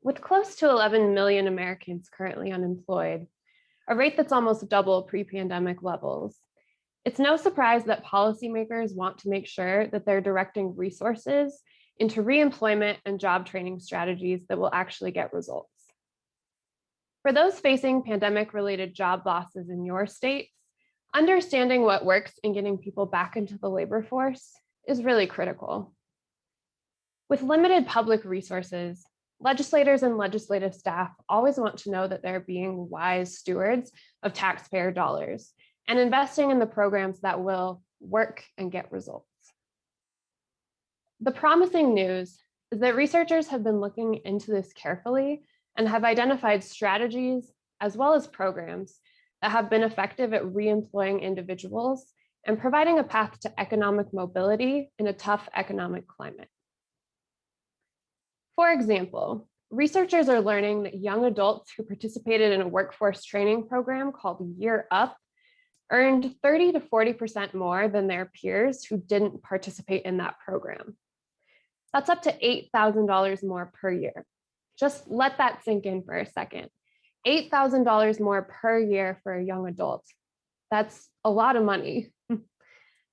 With close to 11 million Americans currently unemployed, a rate that's almost double pre-pandemic levels, it's no surprise that policymakers want to make sure that they're directing resources into reemployment and job training strategies that will actually get results. For those facing pandemic-related job losses in your states, understanding what works in getting people back into the labor force is really critical. With limited public resources, legislators and legislative staff always want to know that they're being wise stewards of taxpayer dollars and investing in the programs that will work and get results. The promising news is that researchers have been looking into this carefully and have identified strategies as well as programs that have been effective at reemploying individuals and providing a path to economic mobility in a tough economic climate. For example, researchers are learning that young adults who participated in a workforce training program called Year Up earned 30 to 40% more than their peers who didn't participate in that program. That's up to $8,000 more per year. Just let that sink in for a second. $8,000 more per year for a young adult. That's a lot of money.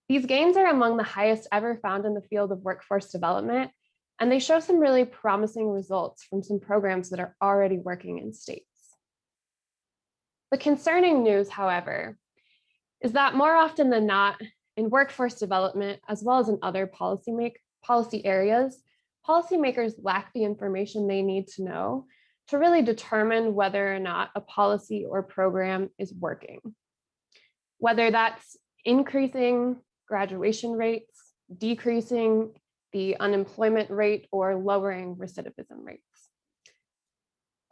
These gains are among the highest ever found in the field of workforce development, and they show some really promising results from some programs that are already working in states. The concerning news, however, is that more often than not, in workforce development, as well as in other policy areas, policymakers lack the information they need to know to really determine whether or not a policy or program is working. Whether that's increasing graduation rates, decreasing the unemployment rate, or lowering recidivism rates.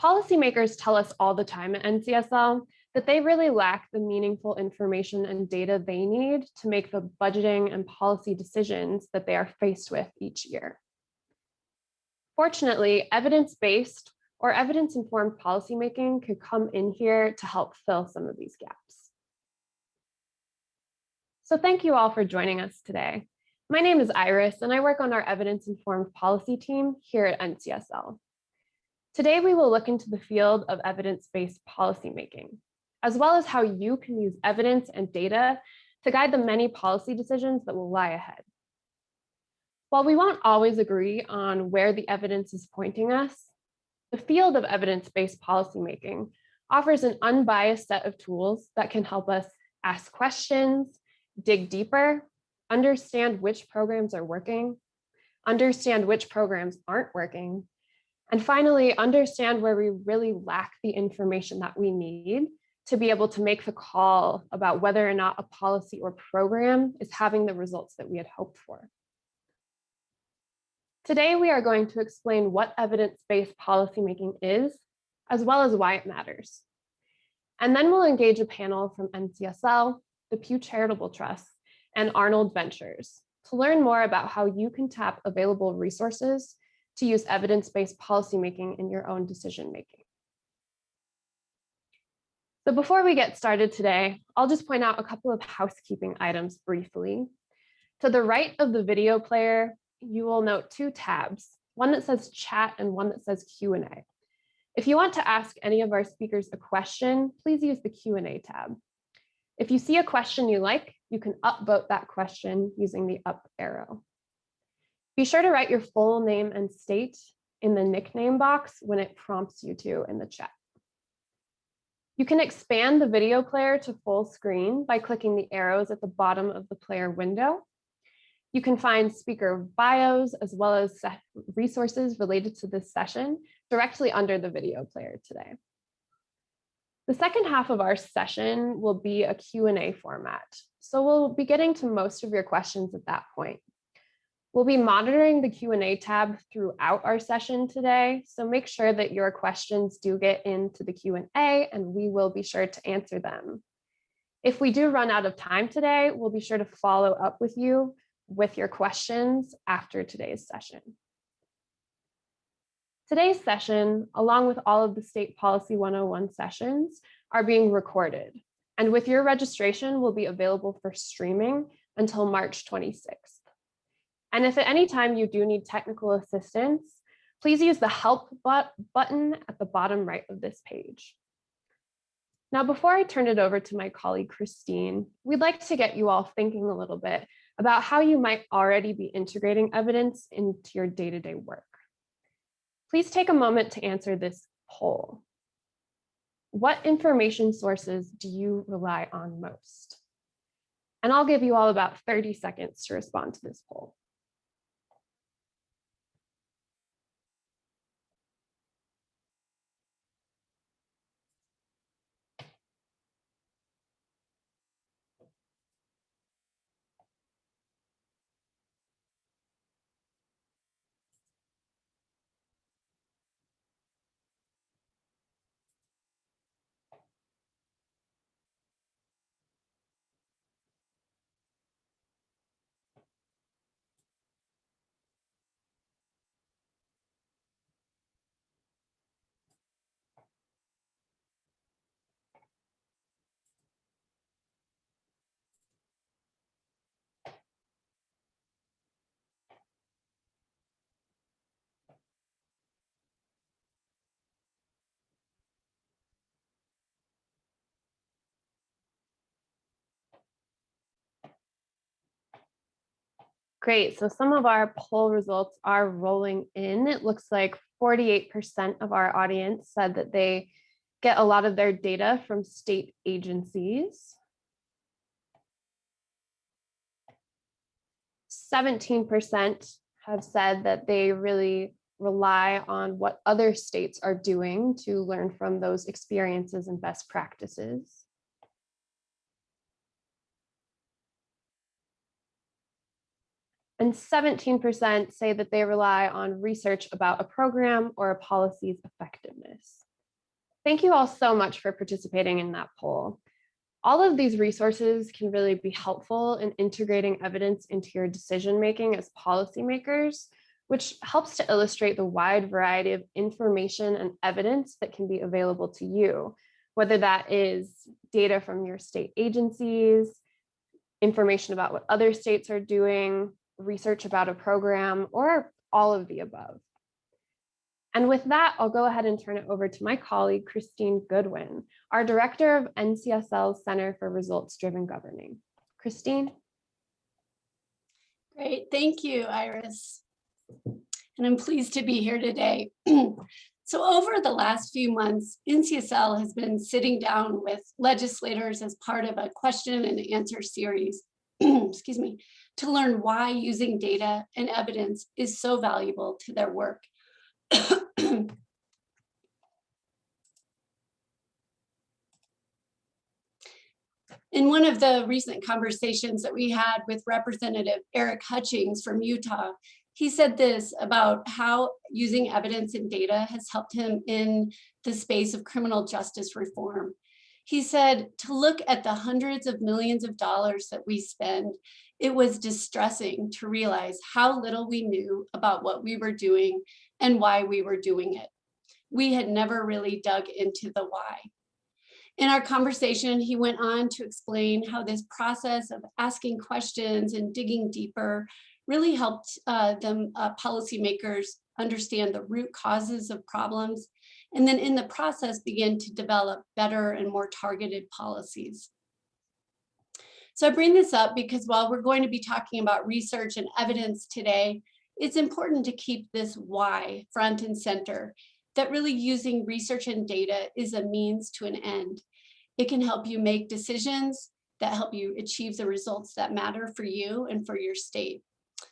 Policymakers tell us all the time at NCSL that they really lack the meaningful information and data they need to make the budgeting and policy decisions that they are faced with each year. Fortunately, evidence-based or evidence-informed policymaking could come in here to help fill some of these gaps. So thank you all for joining us today. My name is Iris, and I work on our evidence-informed policy team here at NCSL. Today, we will look into the field of evidence-based policymaking, as well as how you can use evidence and data to guide the many policy decisions that will lie ahead. While we won't always agree on where the evidence is pointing us, the field of evidence-based policymaking offers an unbiased set of tools that can help us ask questions, dig deeper, understand which programs are working, understand which programs aren't working, and finally, understand where we really lack the information that we need to be able to make the call about whether or not a policy or program is having the results that we had hoped for. Today, we are going to explain what evidence-based policymaking is, as well as why it matters. And then we'll engage a panel from NCSL, the Pew Charitable Trust, and Arnold Ventures to learn more about how you can tap available resources to use evidence-based policymaking in your own decision-making. So before we get started today, I'll just point out a couple of housekeeping items briefly. To the right of the video player, you will note two tabs, one that says chat and one that says Q&A. If you want to ask any of our speakers a question, please use the Q&A tab. If you see a question you like, you can upvote that question using the up arrow. Be sure to write your full name and state in the nickname box when it prompts you to in the chat. You can expand the video player to full screen by clicking the arrows at the bottom of the player window. You can find speaker bios as well as resources related to this session directly under the video player today. The second half of our session will be a Q&A format, so we'll be getting to most of your questions at that point. We'll be monitoring the Q&A tab throughout our session today, so make sure that your questions do get into the Q&A and we will be sure to answer them. If we do run out of time today, we'll be sure to follow up with you with your questions after today's session. Today's session, along with all of the State Policy 101 sessions, are being recorded, and with your registration will be available for streaming until March 26th. And if at any time you do need technical assistance, Please use the Help button at the bottom right of this page. Now, before I turn it over to my colleague, Christine, we'd like to get you all thinking a little bit about how you might already be integrating evidence into your day-to-day work. Please take a moment to answer this poll. What information sources do you rely on most? And I'll give you all about 30 seconds to respond to this poll. Great, so some of our poll results are rolling in. It looks like 48% of our audience said that they get a lot of their data from state agencies. 17% have said that they really rely on what other states are doing to learn from those experiences and best practices. And 17% say that they rely on research about a program or a policy's effectiveness. Thank you all so much for participating in that poll. All of these resources can really be helpful in integrating evidence into your decision-making as policymakers, which helps to illustrate the wide variety of information and evidence that can be available to you, whether that is data from your state agencies, information about what other states are doing, research about a program, or all of the above. And with that, I'll go ahead and turn it over to my colleague, Christine Goodwin, our director of NCSL's Center for Results-Driven Governing. Christine? Great, thank you, Iris. And I'm pleased to be here today. So over the last few months, NCSL has been sitting down with legislators as part of a question and answer series, excuse me, to learn why using data and evidence is so valuable to their work. In one of the recent conversations that we had with Representative Eric Hutchings from Utah, he said this about how using evidence and data has helped him in the space of criminal justice reform. He said, to look at the hundreds of millions of dollars that we spend, it was distressing to realize how little we knew about what we were doing and why we were doing it. We had never really dug into the why. In our conversation, he went on to explain how this process of asking questions and digging deeper really helped policymakers understand the root causes of problems, and then in the process begin to develop better and more targeted policies. So I bring this up because while we're going to be talking about research and evidence today, it's important to keep this why front and center, that really using research and data is a means to an end. It can help you make decisions that help you achieve the results that matter for you and for your state.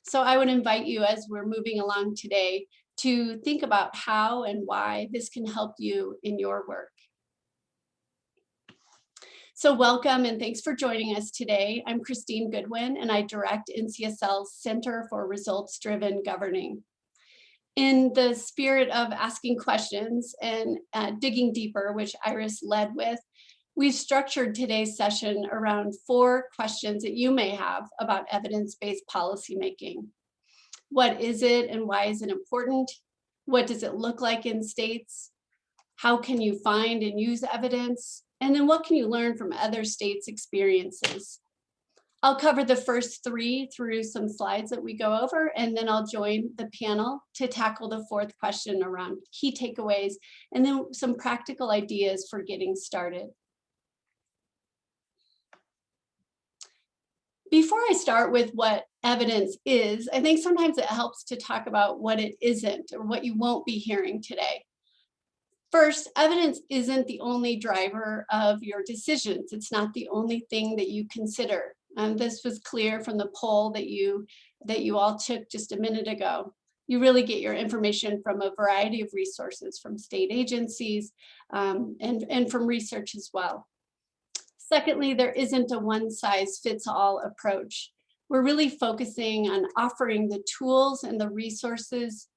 So I would invite you, as we're moving along today, to think about how and why this can help you in your work. So welcome and thanks for joining us today. I'm Christine Goodwin and I direct NCSL's Center for Results-Driven Governing. In the spirit of asking questions and digging deeper, which Iris led with, we've structured today's session around 4 questions that you may have about evidence-based policymaking. What is it and why is it important? What does it look like in states? How can you find and use evidence? And then what can you learn from other states' experiences? I'll cover the first three through some slides that we go over, and then I'll join the panel to tackle the fourth question around key takeaways, and then some practical ideas for getting started. Before I start with what evidence is, I think sometimes it helps to talk about what it isn't, or what you won't be hearing today. First, evidence isn't the only driver of your decisions. It's not the only thing that you consider. This was clear from the poll that you all took just a minute ago. You really get your information from a variety of resources, from state agencies and from research as well. Secondly, there isn't a one-size-fits-all approach. We're really focusing on offering the tools and the resources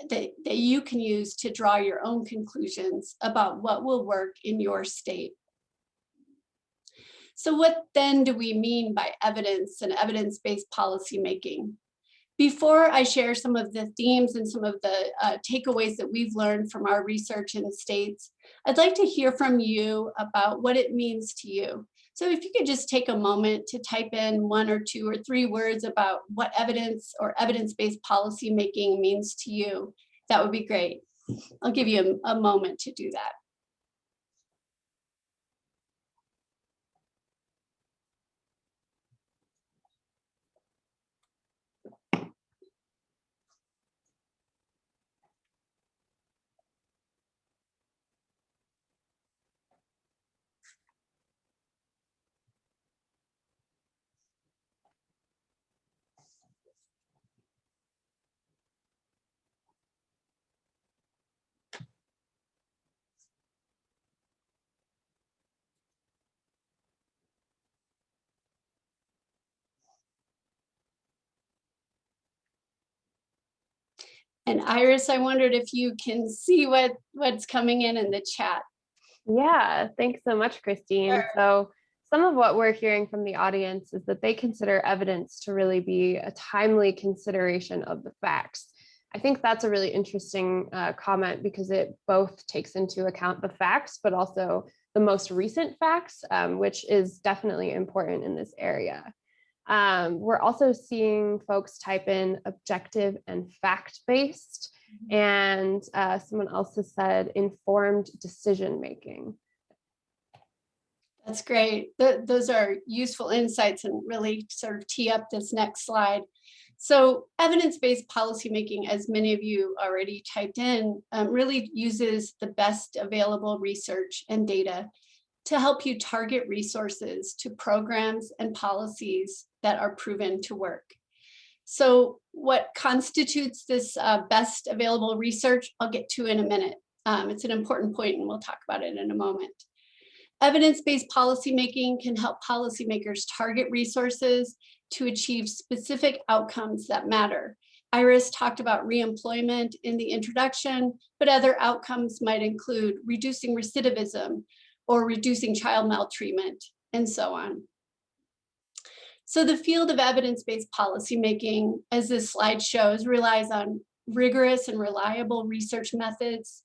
that you can use to draw your own conclusions about what will work in your state. So what then do we mean by evidence and evidence-based policymaking? Before I share some of the themes and some of the takeaways that we've learned from our research in states, I'd like to hear from you about what it means to you. So if you could just take a moment to type in 1 or 2 or 3 words about what evidence or evidence-based policymaking means to you, that would be great. I'll give you a moment to do that. And Iris, I wondered if you can see what's coming in the chat. Yeah, thanks so much, Christine. Sure. So some of what we're hearing from the audience is that they consider evidence to really be a timely consideration of the facts. I think that's a really interesting comment because it both takes into account the facts, but also the most recent facts, which is definitely important in this area. We're also seeing folks type in objective and fact-based, and someone else has said informed decision-making. That's great. Those are useful insights and really sort of tee up this next slide. So evidence-based policymaking, as many of you already typed in, really uses the best available research and data to help you target resources to programs and policies that are proven to work. So what constitutes this best available research, I'll get to in a minute. It's an important point and we'll talk about it in a moment. Evidence-based policymaking can help policymakers target resources to achieve specific outcomes that matter. Iris talked about reemployment in the introduction, but other outcomes might include reducing recidivism or reducing child maltreatment, and so on. So the field of evidence-based policymaking, as this slide shows, relies on rigorous and reliable research methods.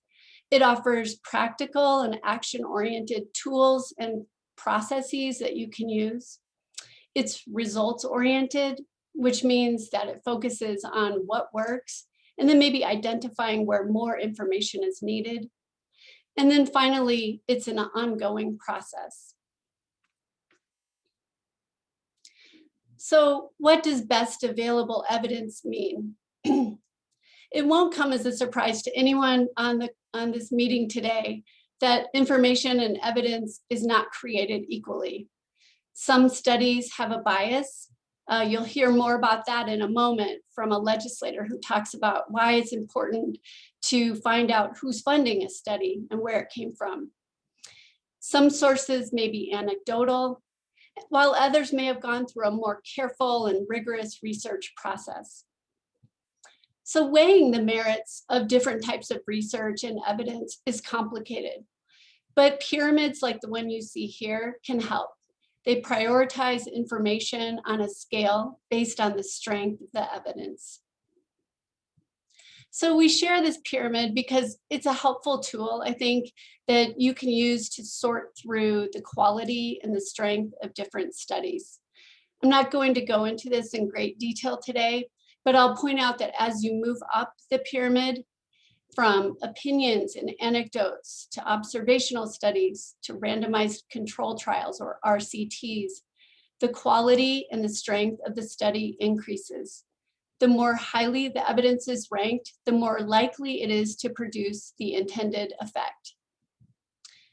It offers practical and action-oriented tools and processes that you can use. It's results-oriented, which means that it focuses on what works, and then maybe identifying where more information is needed. And then finally, it's an ongoing process. So what does best available evidence mean? It won't come as a surprise to anyone on this meeting today that information and evidence is not created equally. Some studies have a bias. You'll hear more about that in a moment from a legislator who talks about why it's important to find out who's funding a study and where it came from. Some sources may be anecdotal, while others may have gone through a more careful and rigorous research process. So weighing the merits of different types of research and evidence is complicated, but pyramids like the one you see here can help. They prioritize information on a scale based on the strength of the evidence. So we share this pyramid because it's a helpful tool, I think, that you can use to sort through the quality and the strength of different studies. I'm not going to go into this in great detail today, but I'll point out that as you move up the pyramid, from opinions and anecdotes to observational studies to randomized control trials or RCTs, the quality and the strength of the study increases. The more highly the evidence is ranked, the more likely it is to produce the intended effect.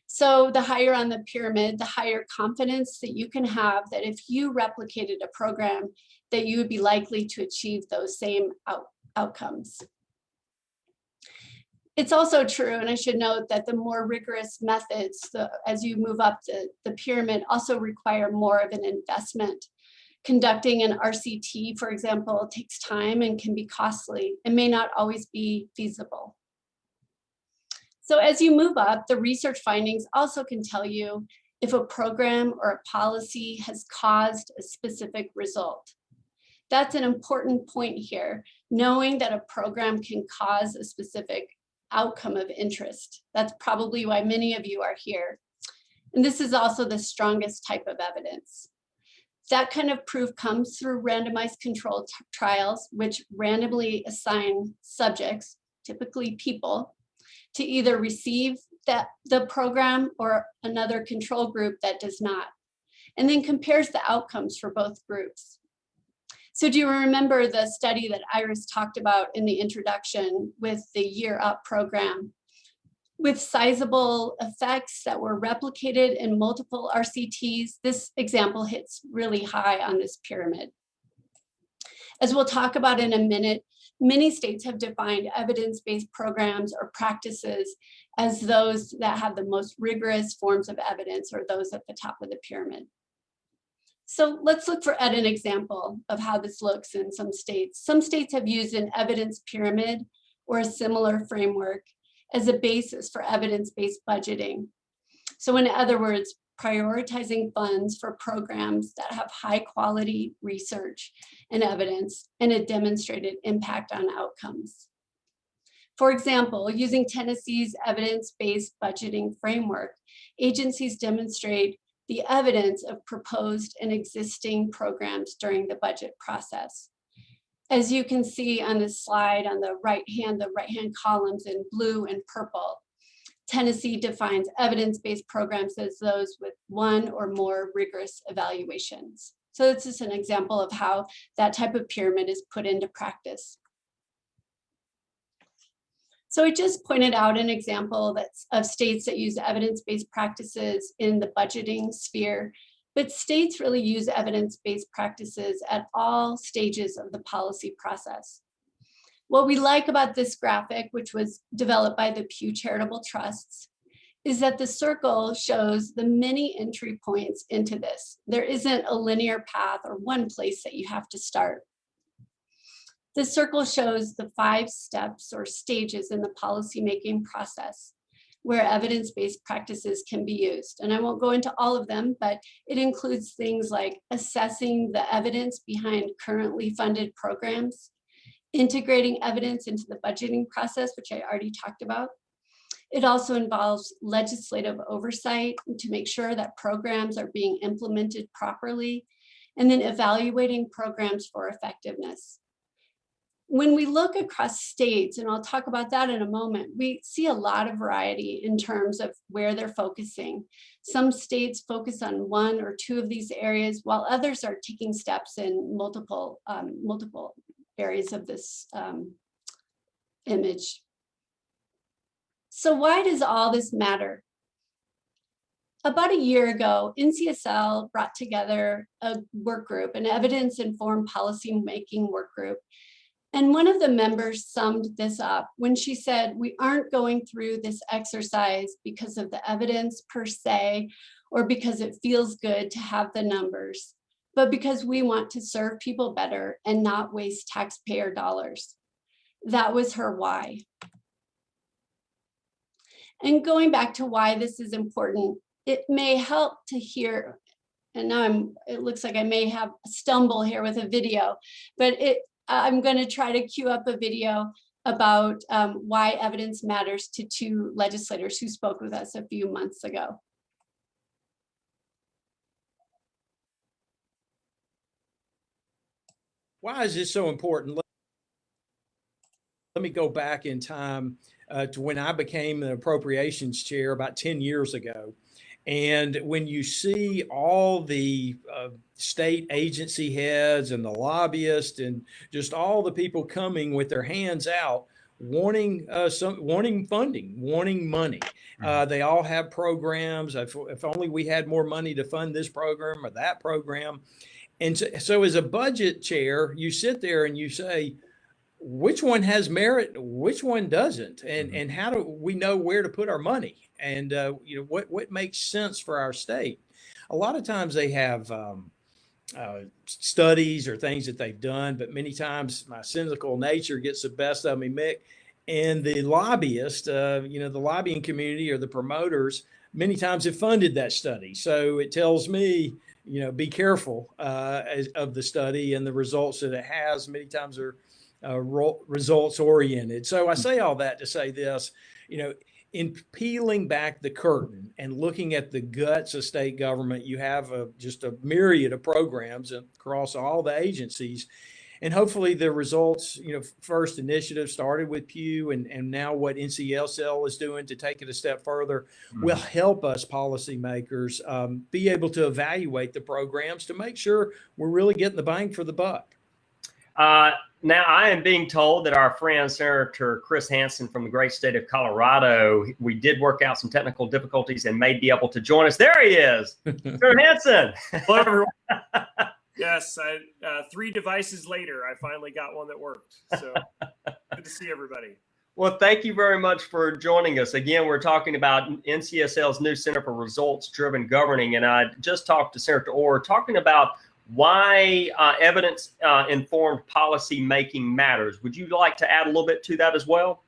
So the higher on the pyramid, the higher confidence that you can have that if you replicated a program, that you would be likely to achieve those same outcomes. It's also true, and I should note that the more rigorous methods, as you move up the pyramid, also require more of an investment. Conducting an RCT, for example, takes time and can be costly and may not always be feasible. So as you move up, the research findings also can tell you if a program or a policy has caused a specific result. That's an important point here, knowing that a program can cause a specific outcome of interest. That's probably why many of you are here. And this is also the strongest type of evidence. That kind of proof comes through randomized controlled trials, which randomly assign subjects, typically people, to either receive the program or another control group that does not, and then compares the outcomes for both groups. So do you remember the study that Iris talked about in the introduction with the Year Up program? With sizable effects that were replicated in multiple RCTs, this example hits really high on this pyramid. As we'll talk about in a minute, many states have defined evidence-based programs or practices as those that have the most rigorous forms of evidence, or those at the top of the pyramid. So let's look at an example of how this looks in some states. Some states have used an evidence pyramid or a similar framework as a basis for evidence-based budgeting. So in other words, prioritizing funds for programs that have high quality research and evidence and a demonstrated impact on outcomes. For example, using Tennessee's evidence-based budgeting framework, agencies demonstrate the evidence of proposed and existing programs during the budget process. As you can see on this slide on the right hand columns in blue and purple, Tennessee defines evidence-based programs as those with one or more rigorous evaluations. So this is an example of how that type of pyramid is put into practice. So I just pointed out an example of states that use evidence-based practices in the budgeting sphere, but states really use evidence-based practices at all stages of the policy process. What we like about this graphic, which was developed by the Pew Charitable Trusts, is that the circle shows the many entry points into this. There isn't a linear path or one place that you have to start. The circle shows the 5 steps or stages in the policymaking process where evidence-based practices can be used. And I won't go into all of them, but it includes things like assessing the evidence behind currently funded programs, integrating evidence into the budgeting process, which I already talked about. It also involves legislative oversight to make sure that programs are being implemented properly, and then evaluating programs for effectiveness. When we look across states, and I'll talk about that in a moment, we see a lot of variety in terms of where they're focusing. Some states focus on 1 or 2 of these areas, while others are taking steps in multiple areas of this image. So why does all this matter? About a year ago, NCSL brought together a work group, an evidence-informed policy-making work group. And one of the members summed this up when she said, we aren't going through this exercise because of the evidence per se, or because it feels good to have the numbers, but because we want to serve people better and not waste taxpayer dollars. That was her why. And going back to why this is important, it may help to hear, and now it looks like I may have a stumble here with a video, but I'm going to try to queue up a video about why evidence matters to 2 legislators who spoke with us a few months ago. Why is this so important? Let me go back in time to when I became the appropriations chair about 10 years ago. And when you see all the state agency heads and the lobbyists and just all the people coming with their hands out, wanting funding, wanting money. They all have programs. If only we had more money to fund this program or that program. And so as a budget chair, you sit there and you say, which one has merit, which one doesn't, and how do we know where to put our money, and what makes sense for our state. A lot of times they have studies or things that they've done, but many times my cynical nature gets the best of me, Mick, and the lobbyists, the lobbying community or the promoters many times have funded that study. So it tells me, be careful of the study, and the results that it has many times are results oriented. So I say all that to say this, in peeling back the curtain and looking at the guts of state government, you have just a myriad of programs across all the agencies. And hopefully the results, first initiative started with Pew, and now what NCSL is doing to take it a step further will help us policymakers be able to evaluate the programs to make sure we're really getting the bang for the buck. Now, I am being told that our friend Senator Chris Hansen from the great state of Colorado, we did work out some technical difficulties and may be able to join us. There he is, Senator Hansen. Hello, everyone. Yes, 3 devices later, I finally got one that worked. So good to see everybody. Well, thank you very much for joining us. Again, we're talking about NCSL's new Center for Results-Driven Governing, and I just talked to Senator Orr talking about why evidence-informed policy making matters. Would you like to add a little bit to that as well?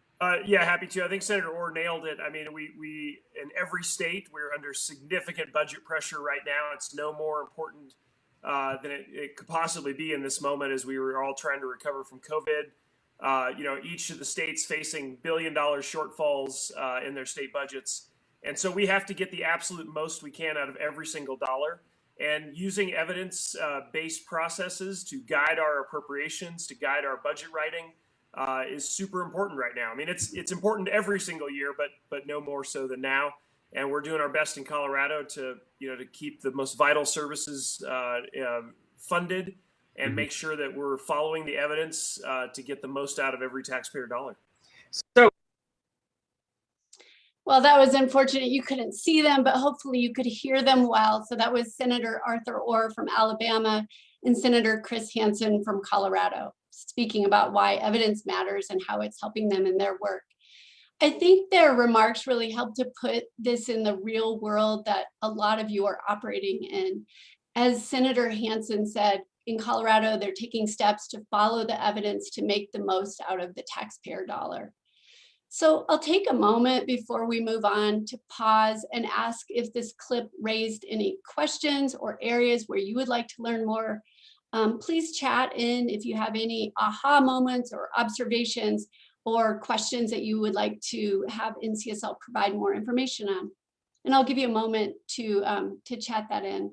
Yeah, happy to. I think Senator Orr nailed it. I mean, we in every state, we're under significant budget pressure right now. It's no more important than it could possibly be in this moment as we were all trying to recover from COVID. Each of the states facing billion-dollar shortfalls in their state budgets. And so we have to get the absolute most we can out of every single dollar. And using evidence-based processes to guide our appropriations, to guide our budget writing, is super important right now. I mean, it's important every single year, but no more so than now. And we're doing our best in Colorado to keep the most vital services funded and make sure that we're following the evidence to get the most out of every taxpayer dollar. So. Well, that was unfortunate. You couldn't see them, but hopefully you could hear them well. So that was Senator Arthur Orr from Alabama and Senator Chris Hansen from Colorado, speaking about why evidence matters and how it's helping them in their work. I think their remarks really helped to put this in the real world that a lot of you are operating in. As Senator Hansen said, in Colorado, they're taking steps to follow the evidence to make the most out of the taxpayer dollar. So I'll take a moment before we move on to pause and ask if this clip raised any questions or areas where you would like to learn more. Please chat in if you have any aha moments or observations or questions that you would like to have NCSL provide more information on. And I'll give you a moment to chat that in.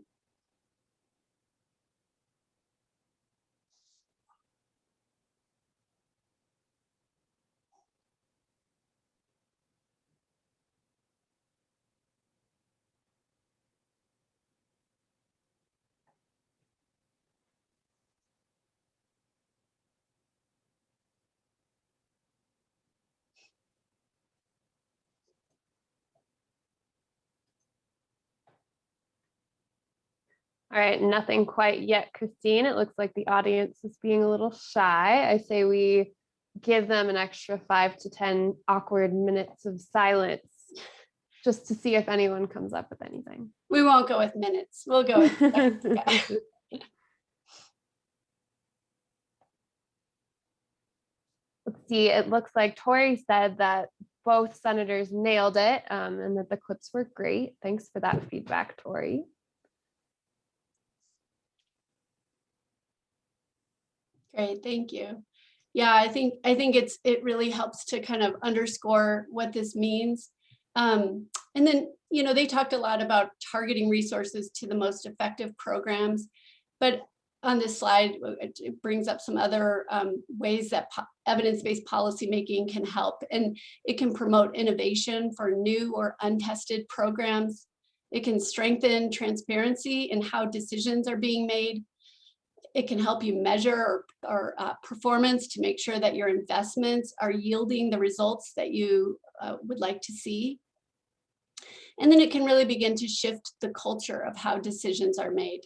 All right, nothing quite yet, Christine. It looks like the audience is being a little shy. I say we give them an extra 5 to 10 awkward minutes of silence just to see if anyone comes up with anything. We won't go with minutes. We'll go with Let's see, it looks like Tori said that both senators nailed it and that the clips were great. Thanks for that feedback, Tori. Great, thank you. Yeah, I think it really helps to kind of underscore what this means. And then, they talked a lot about targeting resources to the most effective programs, but on this slide, it brings up some other ways that evidence-based policymaking can help, and it can promote innovation for new or untested programs. It can strengthen transparency in how decisions are being made. It can help you measure or performance to make sure that your investments are yielding the results that you would like to see. And then it can really begin to shift the culture of how decisions are made.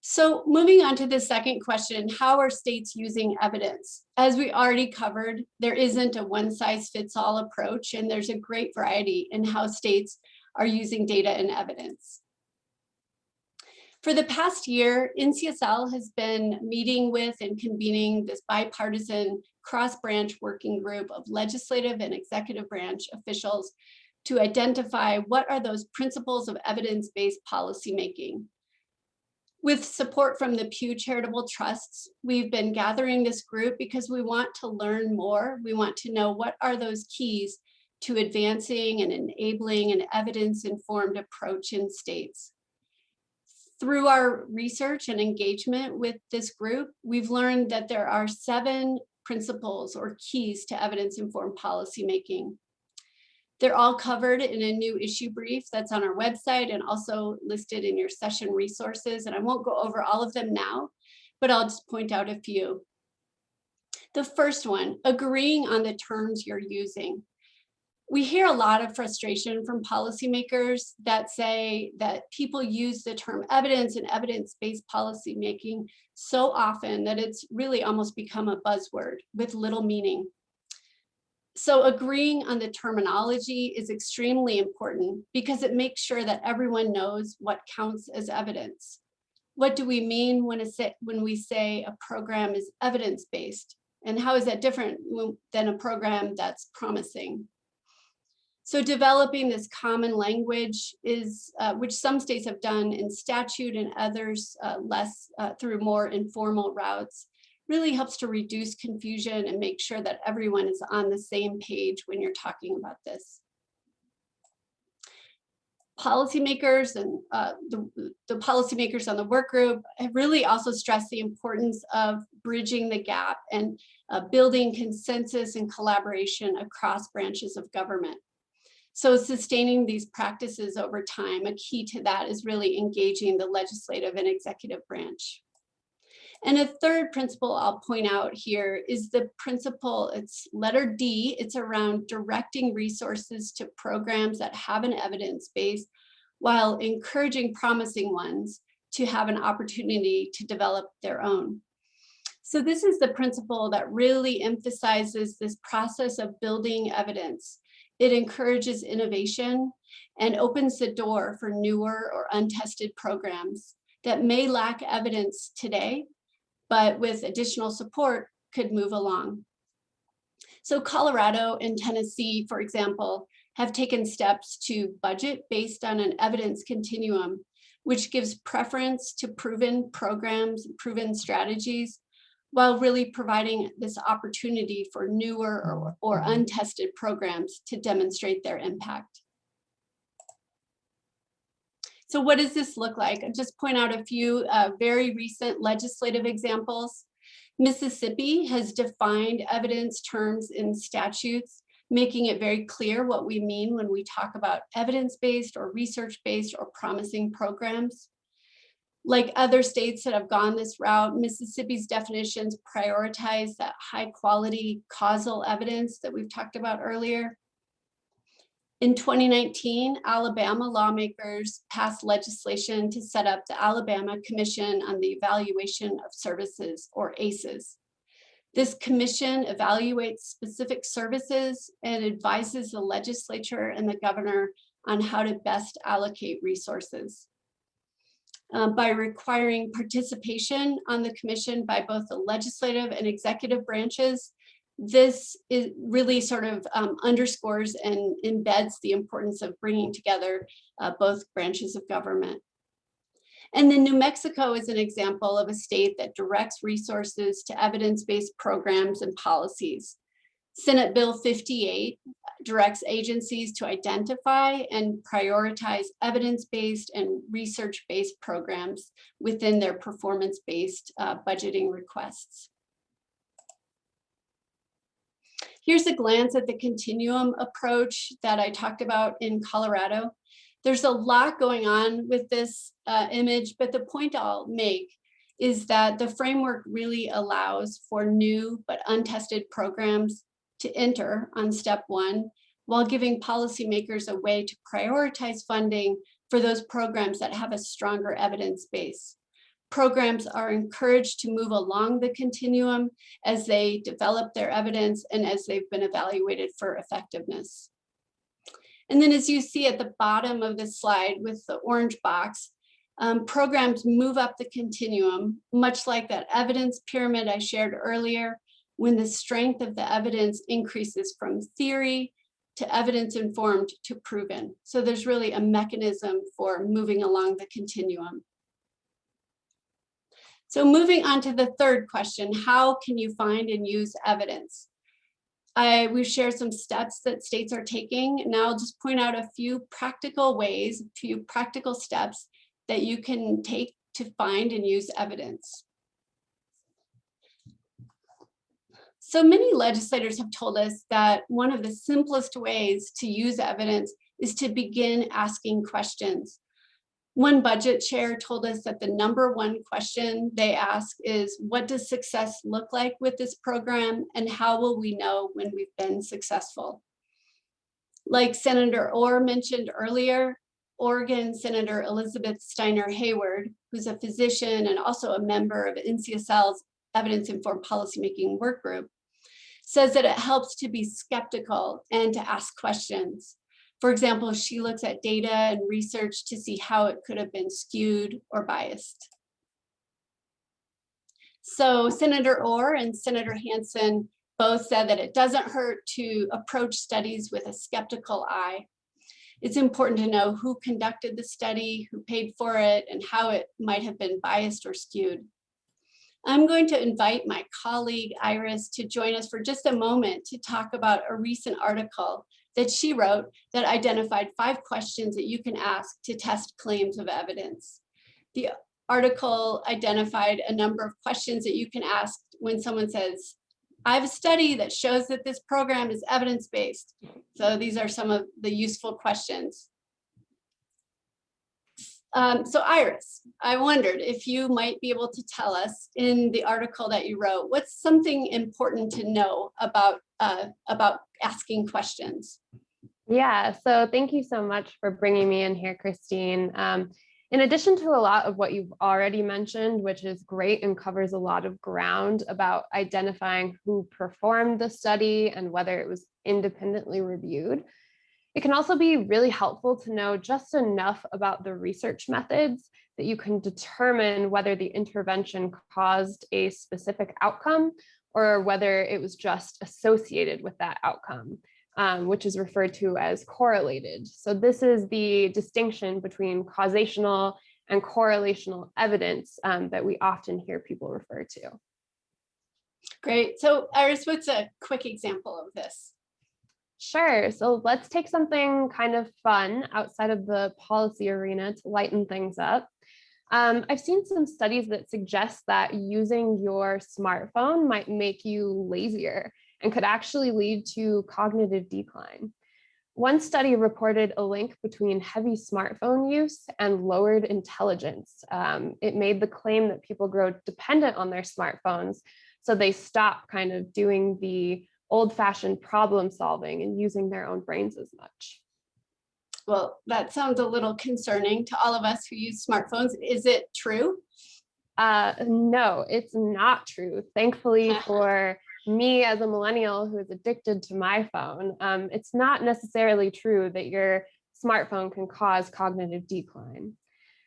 So moving on to the second question, how are states using evidence? As we already covered, there isn't a one-size-fits-all approach, and there's a great variety in how states are using data and evidence. For the past year, NCSL has been meeting with and convening this bipartisan cross-branch working group of legislative and executive branch officials to identify what are those principles of evidence-based policymaking. With support from the Pew Charitable Trusts, we've been gathering this group because we want to learn more. We want to know what are those keys to advancing and enabling an evidence-informed approach in states. Through our research and engagement with this group, we've learned that there are 7 principles or keys to evidence-informed policymaking. They're all covered in a new issue brief that's on our website and also listed in your session resources. And I won't go over all of them now, but I'll just point out a few. The first one, agreeing on the terms you're using. We hear a lot of frustration from policymakers that say that people use the term evidence and evidence-based policymaking so often that it's really almost become a buzzword with little meaning. So agreeing on the terminology is extremely important because it makes sure that everyone knows what counts as evidence. What do we mean when we say a program is evidence-based? And how is that different than a program that's promising? So developing this common language is, which some states have done in statute and others less through more informal routes, really helps to reduce confusion and make sure that everyone is on the same page when you're talking about this. Policymakers and the policymakers on the work group have really also stressed the importance of bridging the gap and building consensus and collaboration across branches of government. So sustaining these practices over time, a key to that is really engaging the legislative and executive branch. And a third principle I'll point out here is the principle, it's letter D, it's around directing resources to programs that have an evidence base while encouraging promising ones to have an opportunity to develop their own. So this is the principle that really emphasizes this process of building evidence. It encourages innovation and opens the door for newer or untested programs that may lack evidence today, but with additional support could move along. So Colorado and Tennessee, for example, have taken steps to budget based on an evidence continuum, which gives preference to proven programs, proven strategies, while really providing this opportunity for newer or untested programs to demonstrate their impact. So what does this look like? I'll just point out a few very recent legislative examples. Mississippi has defined evidence terms in statutes, making it very clear what we mean when we talk about evidence-based or research-based or promising programs. Like other states that have gone this route, Mississippi's definitions prioritize that high quality causal evidence that we've talked about earlier. In 2019, Alabama lawmakers passed legislation to set up the Alabama Commission on the Evaluation of Services, or ACES. This commission evaluates specific services and advises the legislature and the governor on how to best allocate resources. By requiring participation on the commission by both the legislative and executive branches, this is really sort of underscores and embeds the importance of bringing together both branches of government. And then New Mexico is an example of a state that directs resources to evidence-based programs and policies. Senate Bill 58 directs agencies to identify and prioritize evidence-based and research-based programs within their performance-based budgeting requests. Here's a glance at the continuum approach that I talked about in Colorado. There's a lot going on with this image, but the point I'll make is that the framework really allows for new but untested programs to enter on step one, while giving policymakers a way to prioritize funding for those programs that have a stronger evidence base. Programs are encouraged to move along the continuum as they develop their evidence and as they've been evaluated for effectiveness. And then as you see at the bottom of this slide with the orange box, programs move up the continuum, much like that evidence pyramid I shared earlier, when the strength of the evidence increases from theory to evidence-informed to proven. So there's really a mechanism for moving along the continuum. So moving on to the third question, how can you find and use evidence? We've shared some steps that states are taking. Now I'll just point out a few practical ways, a few practical steps that you can take to find and use evidence. So many legislators have told us that one of the simplest ways to use evidence is to begin asking questions. One budget chair told us that the #1 question they ask is, what does success look like with this program, and how will we know when we've been successful? Like Senator Orr mentioned earlier, Oregon Senator Elizabeth Steiner Hayward, who's a physician and also a member of NCSL's Evidence-Informed Policymaking Work Group, says that it helps to be skeptical and to ask questions. For example, she looks at data and research to see how it could have been skewed or biased. So Senator Orr and Senator Hansen both said that it doesn't hurt to approach studies with a skeptical eye. It's important to know who conducted the study, who paid for it, and how it might have been biased or skewed. I'm going to invite my colleague Iris to join us for just a moment to talk about a recent article that she wrote that identified 5 questions that you can ask to test claims of evidence. The article identified a number of questions that you can ask when someone says, I have a study that shows that this program is evidence-based. So these are some of the useful questions. So Iris, I wondered if you might be able to tell us in the article that you wrote, what's something important to know about asking questions? Yeah, so thank you so much for bringing me in here, Christine. In addition to a lot of what you've already mentioned, which is great and covers a lot of ground about identifying who performed the study and whether it was independently reviewed, it can also be really helpful to know just enough about the research methods that you can determine whether the intervention caused a specific outcome or whether it was just associated with that outcome, which is referred to as correlated. So this is the distinction between causational and correlational evidence that we often hear people refer to. Great. So Iris, what's a quick example of this? Sure. So let's take something kind of fun outside of the policy arena to lighten things up. I've seen some studies that suggest that using your smartphone might make you lazier and could actually lead to cognitive decline. One study reported a link between heavy smartphone use and lowered intelligence. It made the claim that people grow dependent on their smartphones, so they stop kind of doing the old-fashioned problem solving and using their own brains as much. Well, that sounds a little concerning to all of us who use smartphones. Is it true? No, it's not true. Thankfully for me as a millennial who is addicted to my phone, it's not necessarily true that your smartphone can cause cognitive decline.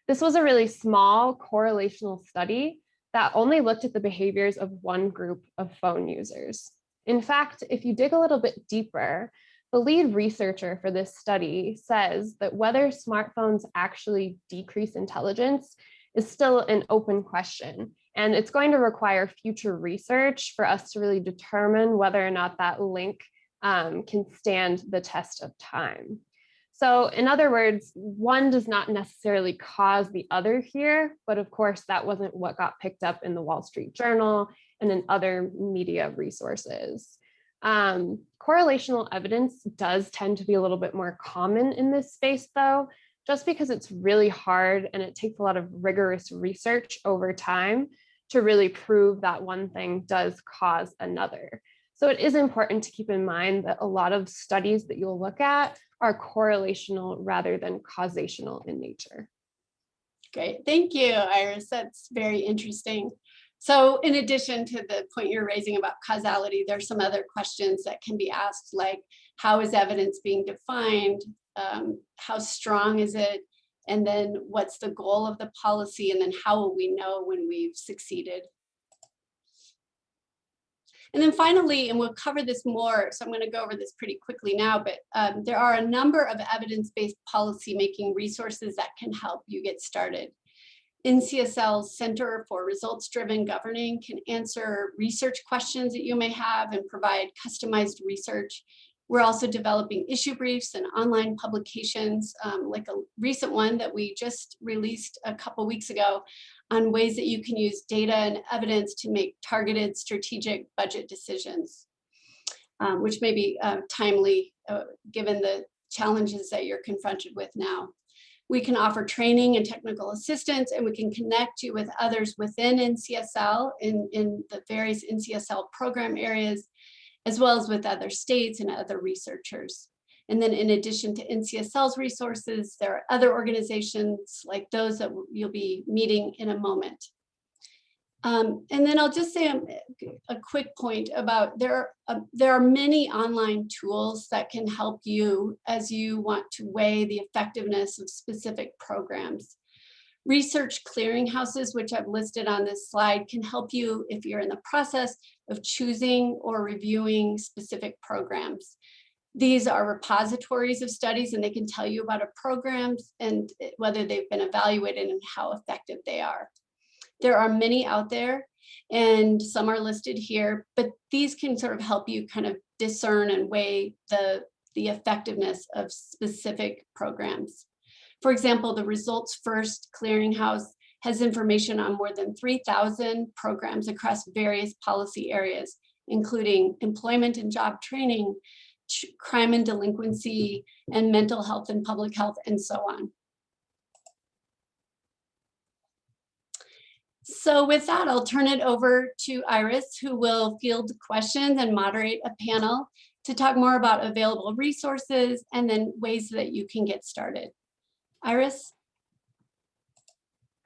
This was a really small correlational study that only looked at the behaviors of one group of phone users. In fact, if you dig a little bit deeper, the lead researcher for this study says that whether smartphones actually decrease intelligence is still an open question, And it's going to require future research for us to really determine whether or not that link can stand the test of time. So in other words, one does not necessarily cause the other here, but of course that wasn't what got picked up in the Wall Street Journal and in other media resources. Correlational evidence does tend to be a little bit more common in this space though, just because it's really hard and it takes a lot of rigorous research over time to really prove that one thing does cause another. So it is important to keep in mind that a lot of studies that you'll look at are correlational rather than causational in nature. Great, thank you, Iris. That's very interesting. So in addition to the point you're raising about causality, there's some other questions that can be asked, like how is evidence being defined? How strong is it? And then what's the goal of the policy? And then how will we know when we've succeeded? And then finally, and we'll cover this more, so I'm going to go over this pretty quickly now, but there are a number of evidence-based policymaking resources that can help you get started. NCSL's Center for Results-Driven Governing can answer research questions that you may have and provide customized research. We're also developing issue briefs and online publications, like a recent one that we just released a couple weeks ago on ways that you can use data and evidence to make targeted strategic budget decisions, which may be timely given the challenges that you're confronted with now. We can offer training and technical assistance, and we can connect you with others within NCSL in the various NCSL program areas, as well as with other states and other researchers. And then in addition to NCSL's resources, there are other organizations like those that you'll be meeting in a moment. And then I'll just say a quick point about there are many online tools that can help you as you want to weigh the effectiveness of specific programs. Research clearinghouses, which I've listed on this slide, can help you if you're in the process of choosing or reviewing specific programs. These are repositories of studies, and they can tell you about a programs and whether they've been evaluated and how effective they are. There are many out there, and some are listed here, but these can sort of help you kind of discern and weigh the effectiveness of specific programs. For example, the Results First Clearinghouse has information on more than 3,000 programs across various policy areas, including employment and job training, crime and delinquency, and mental health and public health, and so on. So with that, I'll turn it over to Iris, who will field questions and moderate a panel to talk more about available resources and then ways that you can get started. Iris?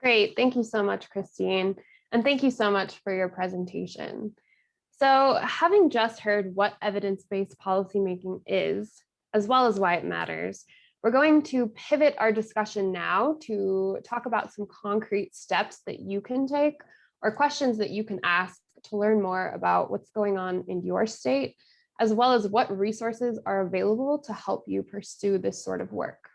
Great, thank you so much, Christine. And thank you so much for your presentation. So having just heard what evidence-based policymaking is, as well as why it matters, we're going to pivot our discussion now to talk about some concrete steps that you can take or questions that you can ask to learn more about what's going on in your state, as well as what resources are available to help you pursue this sort of work.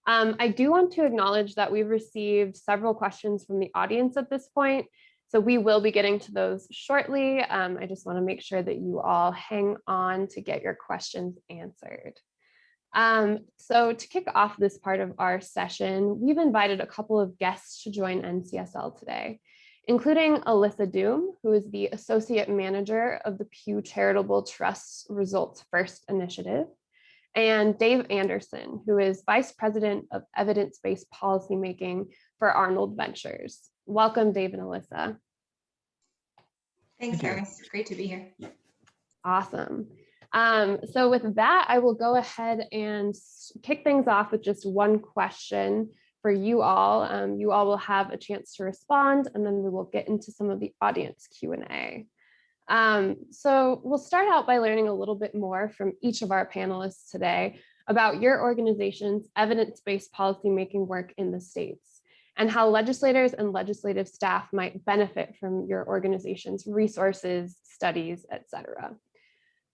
I do want to acknowledge that we've received several questions from the audience at this point, so we will be getting to those shortly. I just want to make sure that you all hang on to get your questions answered. So to kick off this part of our session, we've invited a couple of guests to join NCSL today, including Alyssa Doom, who is the Associate Manager of the Pew Charitable Trust's Results First Initiative, and Dave Anderson, who is Vice President of Evidence-Based Policymaking for Arnold Ventures. Welcome, Dave and Alyssa. Thanks, Iris. Great to be here. Awesome. So with that, I will go ahead and kick things off with just one question for you all. You all will have a chance to respond, and then we will get into some of the audience Q&A. So we'll start out by learning a little bit more from each of our panelists today about your organization's evidence-based policymaking work in the states and how legislators and legislative staff might benefit from your organization's resources, studies, etc.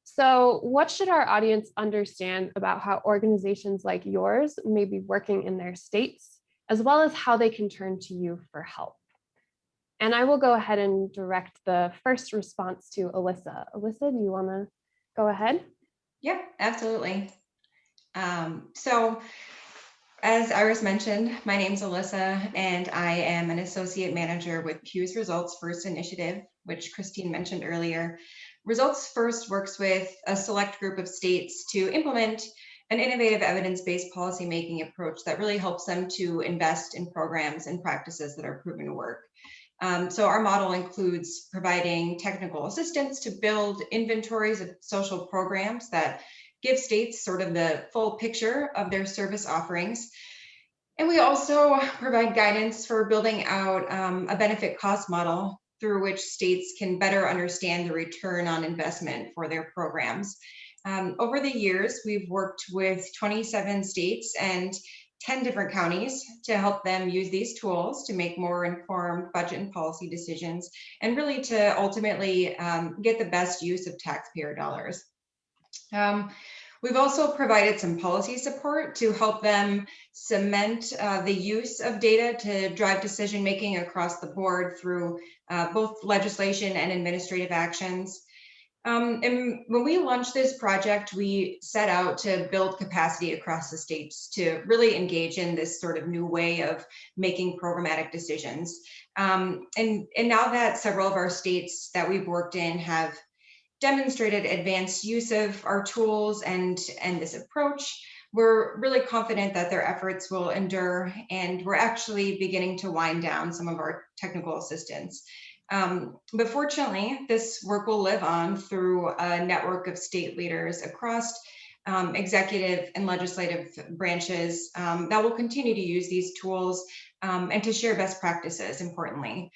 So what should our audience understand about how organizations like yours may be working in their states, as well as how they can turn to you for help? And I will go ahead and direct the first response to Alyssa. Alyssa, do you want to go ahead? Yeah, absolutely. So as Iris mentioned, my name's Alyssa, and I am an associate manager with Pew's Results First initiative, which Christine mentioned earlier. Results First works with a select group of states to implement an innovative evidence-based policymaking approach that really helps them to invest in programs and practices that are proven to work. So our model includes providing technical assistance to build inventories of social programs that give states sort of the full picture of their service offerings. And we also provide guidance for building out a benefit cost model through which states can better understand the return on investment for their programs. Over the years, we've worked with 27 states and 10 different counties to help them use these tools to make more informed budget and policy decisions, and really to ultimately get the best use of taxpayer dollars. We've also provided some policy support to help them cement the use of data to drive decision-making across the board through both legislation and administrative actions. And when we launched this project, we set out to build capacity across the states to really engage in this sort of new way of making programmatic decisions. And now that several of our states that we've worked in have demonstrated advanced use of our tools and this approach, we're really confident that their efforts will endure, and we're actually beginning to wind down some of our technical assistance. But fortunately, this work will live on through a network of state leaders across executive and legislative branches that will continue to use these tools and to share best practices, importantly.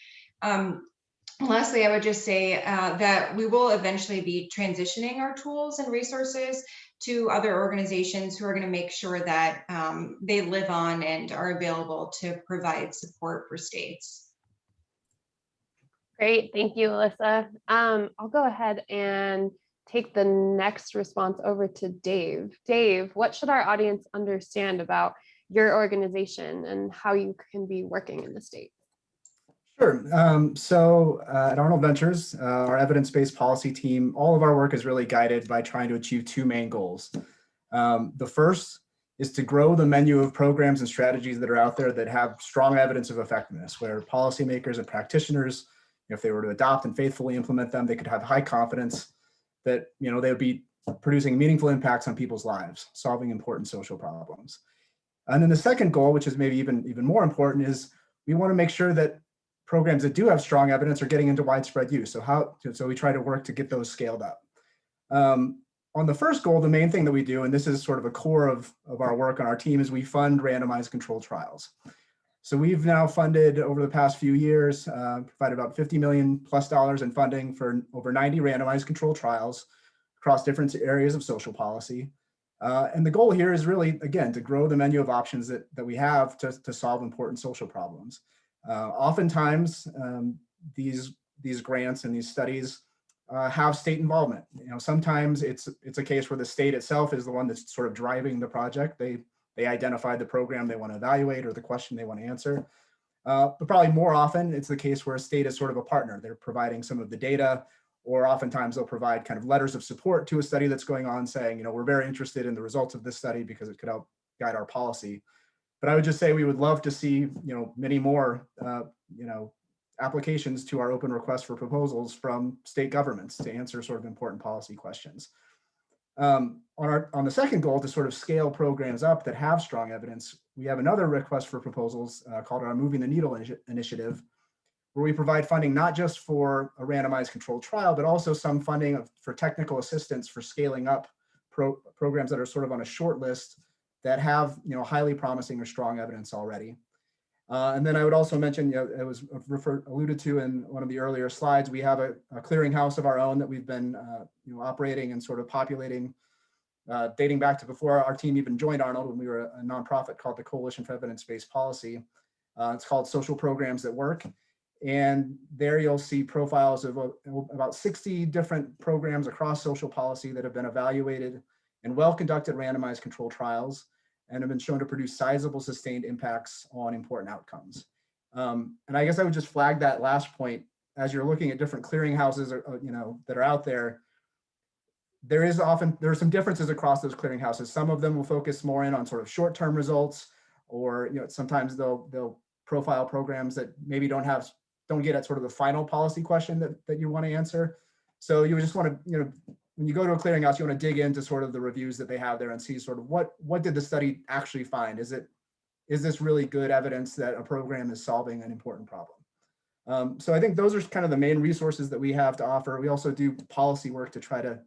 Lastly, I would just say that we will eventually be transitioning our tools and resources to other organizations who are going to make sure that they live on and are available to provide support for states. Great, thank you, Alyssa. I'll go ahead and take the next response over to Dave. Dave, what should our audience understand about your organization and how you can be working in the state? Sure. So at Arnold Ventures, our evidence-based policy team, all of our work is really guided by trying to achieve two main goals. The first is to grow the menu of programs and strategies that are out there that have strong evidence of effectiveness, where policymakers and practitioners, if they were to adopt and faithfully implement them, they could have high confidence that they would be producing meaningful impacts on people's lives, solving important social problems. And then the second goal, which is maybe even more important, is we want to make sure that programs that do have strong evidence are getting into widespread use. So we try to work to get those scaled up. On the first goal, the main thing that we do, and this is sort of a core of our work on our team, is we fund randomized controlled trials. So we've now funded over the past few years, provided about $50 million plus in funding for over 90 randomized controlled trials across different areas of social policy. And the goal here is really, again, to grow the menu of options that we have to solve important social problems. Oftentimes, these grants and these studies have state involvement. Sometimes it's a case where the state itself is the one that's sort of driving the project. They identify the program they want to evaluate or the question they want to answer. But probably more often, it's the case where a state is sort of a partner. They're providing some of the data, or oftentimes they'll provide kind of letters of support to a study that's going on, saying, we're very interested in the results of this study because it could help guide our policy. But I would just say we would love to see, many more, applications to our open request for proposals from state governments to answer sort of important policy questions. On the second goal, to sort of scale programs up that have strong evidence, we have another request for proposals called our Moving the Needle initiative, where we provide funding not just for a randomized controlled trial, but also some funding for technical assistance for scaling up programs that are sort of on a short list that have highly promising or strong evidence already. And then I would also mention, it was alluded to in one of the earlier slides, we have a clearinghouse of our own that we've been operating and sort of populating, dating back to before our team even joined Arnold, when we were a nonprofit called the Coalition for Evidence-Based Policy. It's called Social Programs That Work. And there you'll see profiles of about 60 different programs across social policy that have been evaluated in well-conducted randomized controlled trials and have been shown to produce sizable sustained impacts on important outcomes. And I guess I would just flag that last point as you're looking at different clearinghouses, that are out there. There are some differences across those clearinghouses. Some of them will focus more in on sort of short-term results, or sometimes they'll profile programs that maybe don't get at sort of the final policy question that you want to answer. So you just want to, when you go to a clearinghouse, you want to dig into sort of the reviews that they have there and see sort of what did the study actually find? Is this really good evidence that a program is solving an important problem? So I think those are kind of the main resources that we have to offer. We also do policy work to try to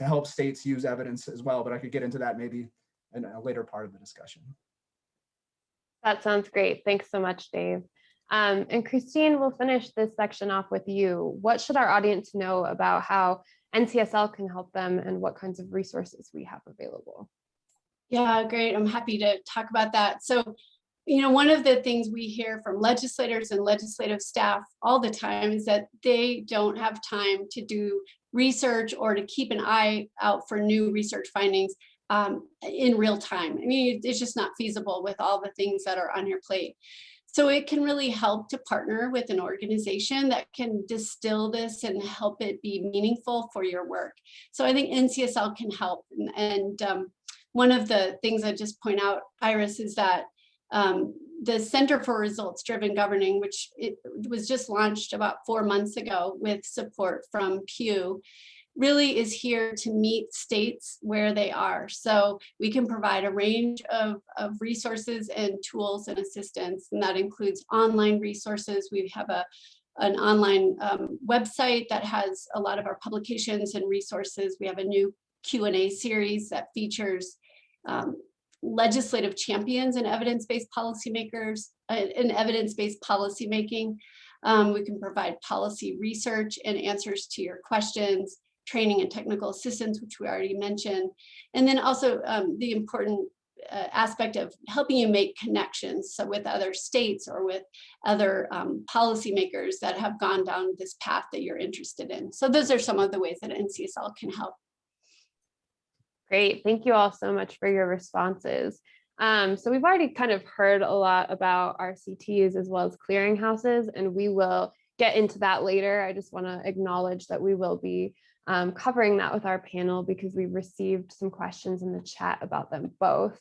help states use evidence as well, but I could get into that maybe in a later part of the discussion. That sounds great. Thanks so much, Dave. And Christine, we'll finish this section off with you. What should our audience know about how NCSL can help them and what kinds of resources we have available? Yeah, great. I'm happy to talk about that. So, one of the things we hear from legislators and legislative staff all the time is that they don't have time to do research or to keep an eye out for new research findings in real time. I mean, it's just not feasible with all the things that are on your plate. So it can really help to partner with an organization that can distill this and help it be meaningful for your work. So I think NCSL can help. And one of the things I just point out, Iris, is that the Center for Results-Driven Governing, which it was just launched about 4 months ago with support from Pew, really is here to meet states where they are. So we can provide a range of resources and tools and assistance, and that includes online resources. We have an online website that has a lot of our publications and resources. We have a new Q&A series that features legislative champions and evidence-based policymakers and evidence-based policymaking. We can provide policy research and answers to your questions, training and technical assistance, which we already mentioned, and then also the important aspect of helping you make connections, so with other states or with other policymakers that have gone down this path that you're interested in. So those are some of the ways that NCSL can help. Great. Thank you all so much for your responses. So we've already kind of heard a lot about RCTs as well as clearinghouses, and we will get into that later. I just want to acknowledge that we will be covering that with our panel because we received some questions in the chat about them both.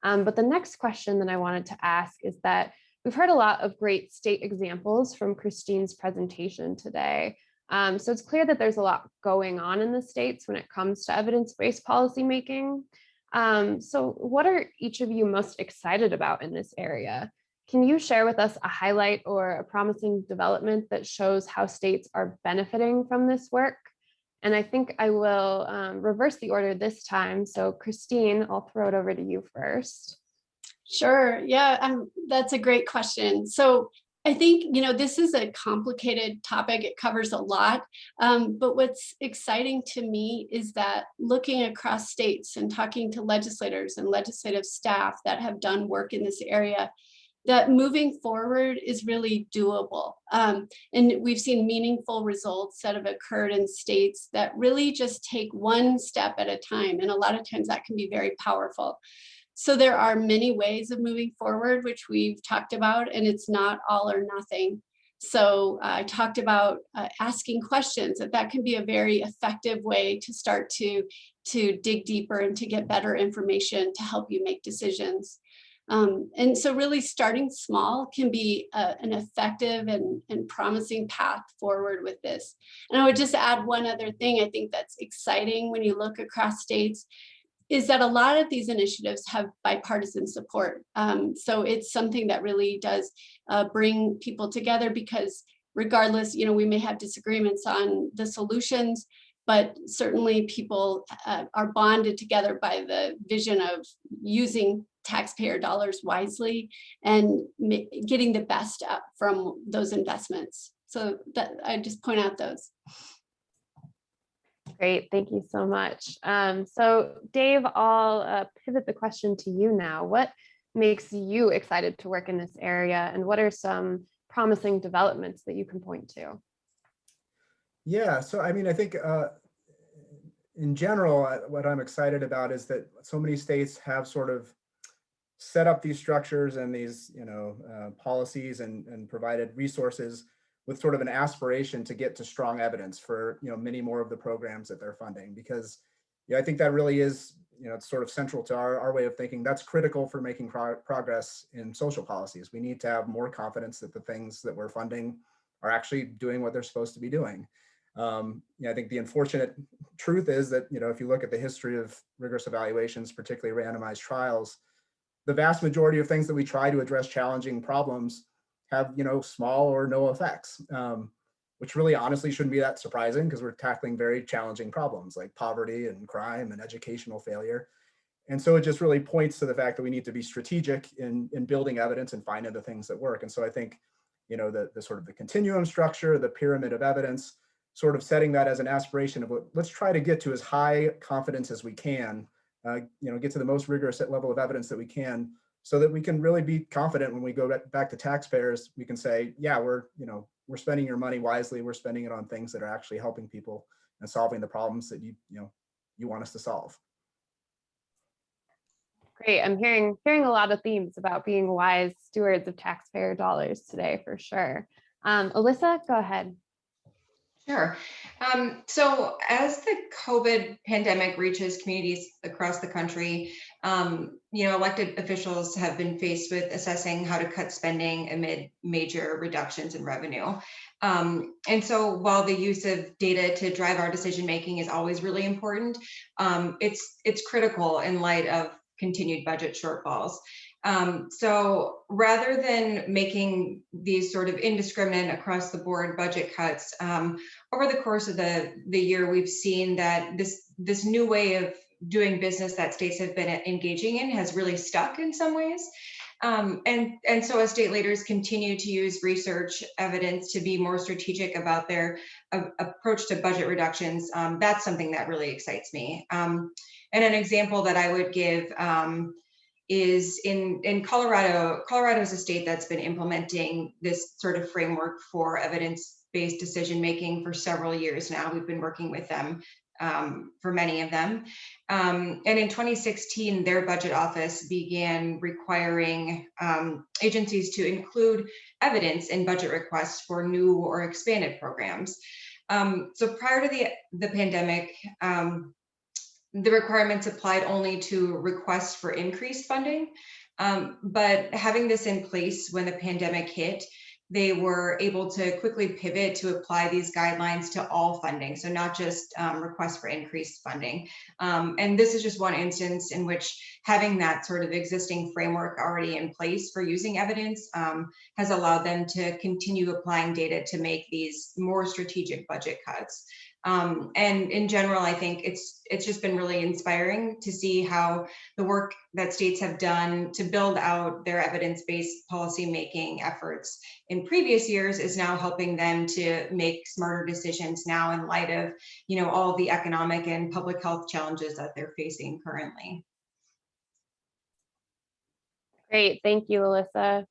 But the next question that I wanted to ask is that we've heard a lot of great state examples from Christine's presentation today. So it's clear that there's a lot going on in the states when it comes to evidence-based policymaking. So what are each of you most excited about in this area? Can you share with us a highlight or a promising development that shows how states are benefiting from this work? And I think I will reverse the order this time. So Christine, I'll throw it over to you first. Sure. Yeah, that's a great question. So I think, this is a complicated topic. It covers a lot. But what's exciting to me is that looking across states and talking to legislators and legislative staff that have done work in this area, that moving forward is really doable. And we've seen meaningful results that have occurred in states that really just take one step at a time. And a lot of times that can be very powerful. So there are many ways of moving forward, which we've talked about, and it's not all or nothing. So I talked about asking questions, that can be a very effective way to start to dig deeper and to get better information to help you make decisions. And so really starting small can be an effective and promising path forward with this. And I would just add one other thing I think that's exciting when you look across states is that a lot of these initiatives have bipartisan support. So it's something that really does bring people together because regardless, we may have disagreements on the solutions, but certainly people are bonded together by the vision of using taxpayer dollars wisely and getting the best from those investments. So that I just point out those. Great, thank you so much. So Dave, I'll pivot the question to you now. What makes you excited to work in this area, and what are some promising developments that you can point to? Yeah, so I mean, I think in general, what I'm excited about is that so many states have sort of set up these structures and these, policies and provided resources with sort of an aspiration to get to strong evidence for, many more of the programs that they're funding. Because, I think that really is, it's sort of central to our way of thinking. That's critical for making progress in social policies. We need to have more confidence that the things that we're funding are actually doing what they're supposed to be doing. I think the unfortunate truth is that, if you look at the history of rigorous evaluations, particularly randomized trials, the vast majority of things that we try to address challenging problems have, small or no effects, which really honestly shouldn't be that surprising because we're tackling very challenging problems like poverty and crime and educational failure. And so it just really points to the fact that we need to be strategic in building evidence and finding the things that work. And so I think, the sort of the continuum structure, the pyramid of evidence, sort of setting that as an aspiration of let's try to get to as high confidence as we can, get to the most rigorous level of evidence that we can, so that we can really be confident when we go back to taxpayers, we can say, yeah, we're spending your money wisely. We're spending it on things that are actually helping people and solving the problems that you want us to solve. Great. I'm hearing a lot of themes about being wise stewards of taxpayer dollars today, for sure. Alyssa, go ahead. Sure. So as the COVID pandemic reaches communities across the country, elected officials have been faced with assessing how to cut spending amid major reductions in revenue. And so while the use of data to drive our decision-making is always really important, it's critical in light of continued budget shortfalls. So rather than making these sort of indiscriminate across the board budget cuts, over the course of the year, we've seen that this new way of doing business that states have been engaging in has really stuck in some ways. And so as state leaders continue to use research evidence to be more strategic about their approach to budget reductions, that's something that really excites me. And an example that I would give is in Colorado. Colorado is a state that's been implementing this sort of framework for evidence-based decision-making for several years now. We've been working with them for many of them. And in 2016, their budget office began requiring agencies to include evidence in budget requests for new or expanded programs. So prior to the pandemic, the requirements applied only to requests for increased funding. But having this in place when the pandemic hit, they were able to quickly pivot to apply these guidelines to all funding, so not just requests for increased funding. And this is just one instance in which having that sort of existing framework already in place for using evidence has allowed them to continue applying data to make these more strategic budget cuts. And in general, I think it's just been really inspiring to see how the work that states have done to build out their evidence-based policymaking efforts in previous years is now helping them to make smarter decisions now in light of, all the economic and public health challenges that they're facing currently. Great, thank you, Alyssa.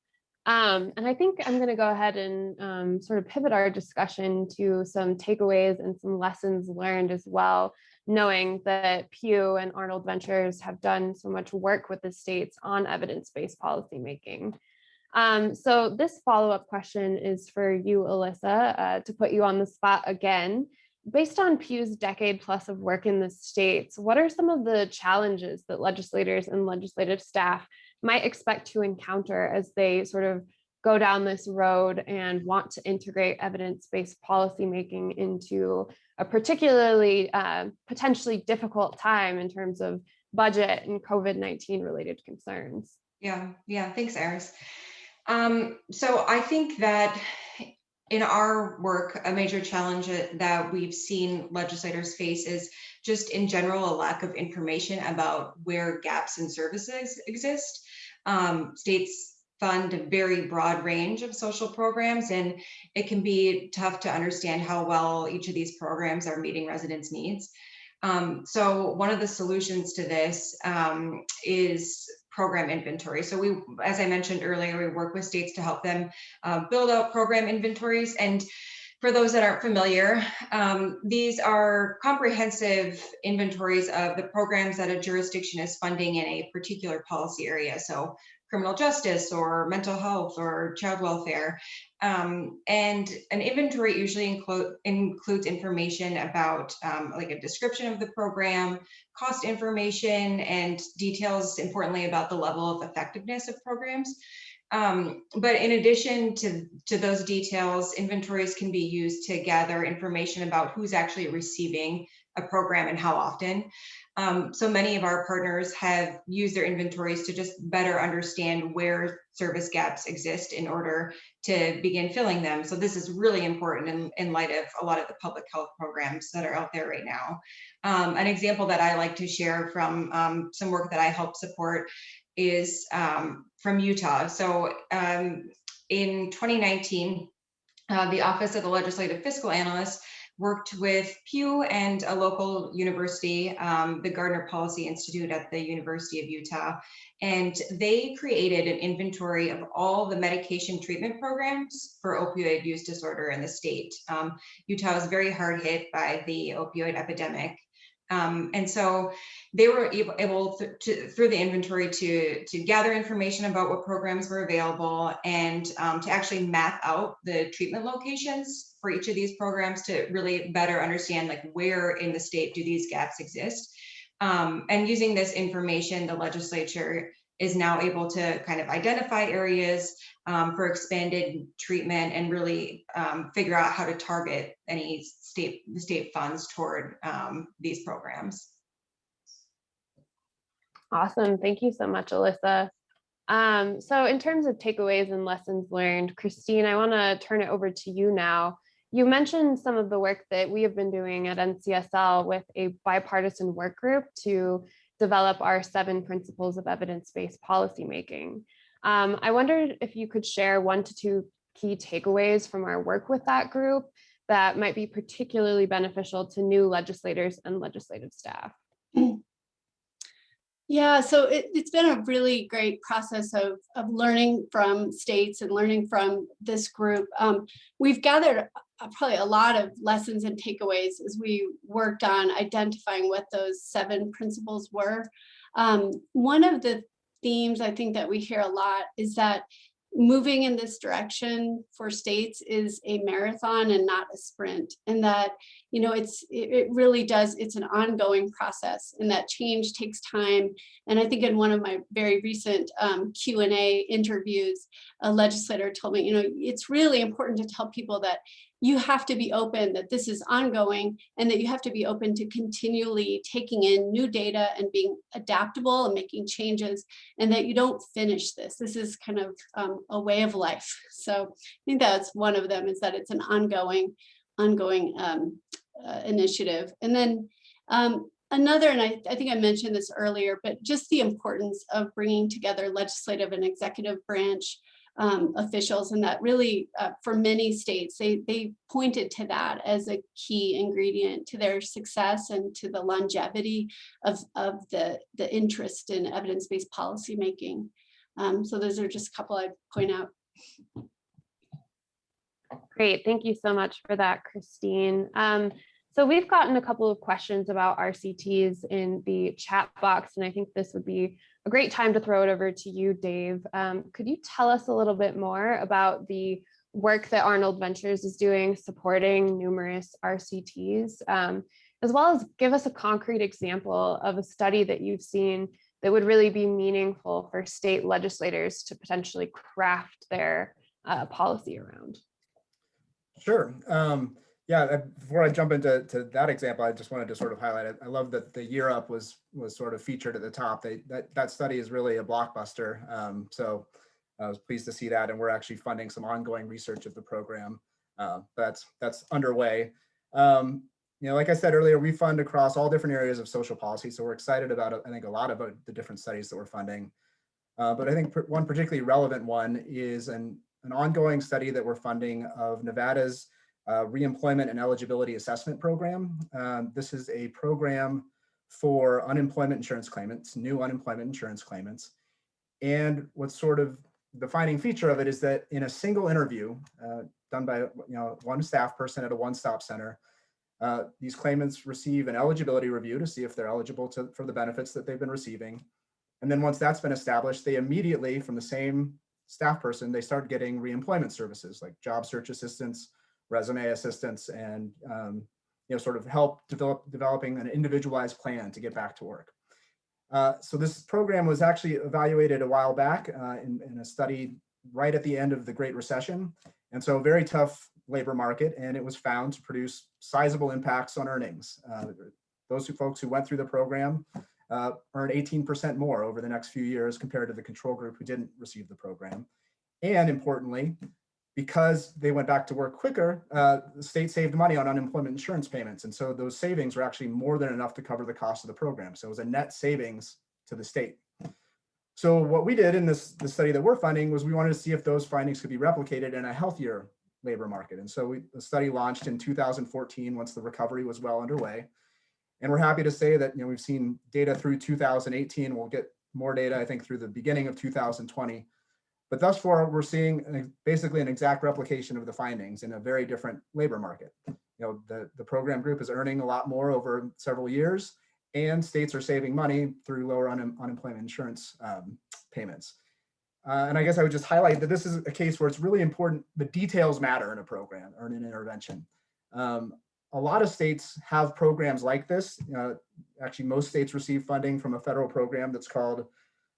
And I think I'm going to go ahead and sort of pivot our discussion to some takeaways and some lessons learned as well, knowing that Pew and Arnold Ventures have done so much work with the states on evidence-based policymaking. So this follow-up question is for you, Alyssa, to put you on the spot again. Based on Pew's decade plus of work in the states, what are some of the challenges that legislators and legislative staff might expect to encounter as they sort of go down this road and want to integrate evidence-based policymaking into a particularly potentially difficult time in terms of budget and COVID-19 related concerns? Yeah, thanks, Iris. So I think that in our work, a major challenge that we've seen legislators face is just in general a lack of information about where gaps in services exist. States fund a very broad range of social programs, and it can be tough to understand how well each of these programs are meeting residents' needs. So one of the solutions to this is program inventory. So we, as I mentioned earlier, we work with states to help them build out program inventories. And for those that aren't familiar, these are comprehensive inventories of the programs that a jurisdiction is funding in a particular policy area. So criminal justice or mental health or child welfare. And an inventory usually includes information about like a description of the program, cost information, and details, importantly, about the level of effectiveness of programs. But in addition to those details, inventories can be used to gather information about who's actually receiving a program and how often. So many of our partners have used their inventories to just better understand where service gaps exist in order to begin filling them. So this is really important in light of a lot of the public health programs that are out there right now. An example that I like to share from some work that I help support is from Utah. So in 2019, the Office of the Legislative Fiscal Analyst worked with Pew and a local university, the Gardner Policy Institute at the University of Utah. And they created an inventory of all the medication treatment programs for opioid use disorder in the state. Utah was very hard hit by the opioid epidemic. And so they were able to through the inventory to gather information about what programs were available and to actually map out the treatment locations for each of these programs to really better understand like where in the state do these gaps exist. And using this information, the legislature is now able to kind of identify areas for expanded treatment and really figure out how to target any state funds toward these programs. Awesome. Thank you so much, Alyssa. So in terms of takeaways and lessons learned, Christine, I want to turn it over to you now. You mentioned some of the work that we have been doing at NCSL with a bipartisan work group to develop our 7 principles of evidence-based policymaking. I wondered if you could share 1 to 2 key takeaways from our work with that group that might be particularly beneficial to new legislators and legislative staff. Yeah, so it's been a really great process of learning from states and learning from this group. We've gathered probably a lot of lessons and takeaways as we worked on identifying what those 7 principles were. One of the themes I think that we hear a lot is that moving in this direction for states is a marathon and not a sprint, and that, you know, it really does, it's an ongoing process, and that change takes time. And I think in one of my very recent Q&A interviews, a legislator told me, you know, it's really important to tell people that you have to be open, that this is ongoing, and that you have to be open to continually taking in new data and being adaptable and making changes, and that you don't finish this. This is kind of a way of life. So I think that's one of them, is that it's an ongoing initiative. And then another, and I think I mentioned this earlier, but just the importance of bringing together legislative and executive branch officials, and that really for many states, they pointed to that as a key ingredient to their success and to the longevity of the interest in evidence-based policymaking. So those are just a couple I'd point out. Great, thank you so much for that, Christine. So we've gotten a couple of questions about RCTs in the chat box, and I think this would be a great time to throw it over to you, Dave. Could you tell us a little bit more about the work that Arnold Ventures is doing supporting numerous RCTs, as well as give us a concrete example of a study that you've seen that would really be meaningful for state legislators to potentially craft their policy around? Sure. Yeah, before I jump into that example, I just wanted to sort of highlight it. I love that the Year Up was sort of featured at the top. That study is really a blockbuster. So I was pleased to see that, and we're actually funding some ongoing research of the program. That's underway. You know, like I said earlier, we fund across all different areas of social policy. So we're excited about, I think, a lot of the different studies that we're funding. But I think one particularly relevant one is an ongoing study that we're funding of Nevada's Reemployment and Eligibility Assessment Program. This is a program for unemployment insurance claimants, new unemployment insurance claimants. And what's sort of defining feature of it is that in a single interview done by one staff person at a one-stop center, these claimants receive an eligibility review to see if they're eligible for the benefits that they've been receiving. And then once that's been established, they immediately, from the same staff person, they start getting reemployment services like job search assistance, resume assistance, and sort of help developing an individualized plan to get back to work. So this program was actually evaluated a while back in a study right at the end of the Great Recession. And so a very tough labor market, and it was found to produce sizable impacts on earnings. Those folks who went through the program earned 18% more over the next few years compared to the control group who didn't receive the program. And importantly, because they went back to work quicker, the state saved money on unemployment insurance payments. And so those savings were actually more than enough to cover the cost of the program. So it was a net savings to the state. So what we did in the study that we're funding was we wanted to see if those findings could be replicated in a healthier labor market. And so the study launched in 2014 once the recovery was well underway. And we're happy to say that we've seen data through 2018. We'll get more data, I think, through the beginning of 2020. But thus far, we're seeing basically an exact replication of the findings in a very different labor market. The program group is earning a lot more over several years, and states are saving money through lower unemployment insurance payments. And I guess I would just highlight that this is a case where it's really important. The details matter in a program or in an intervention. A lot of states have programs like this. Actually, most states receive funding from a federal program that's called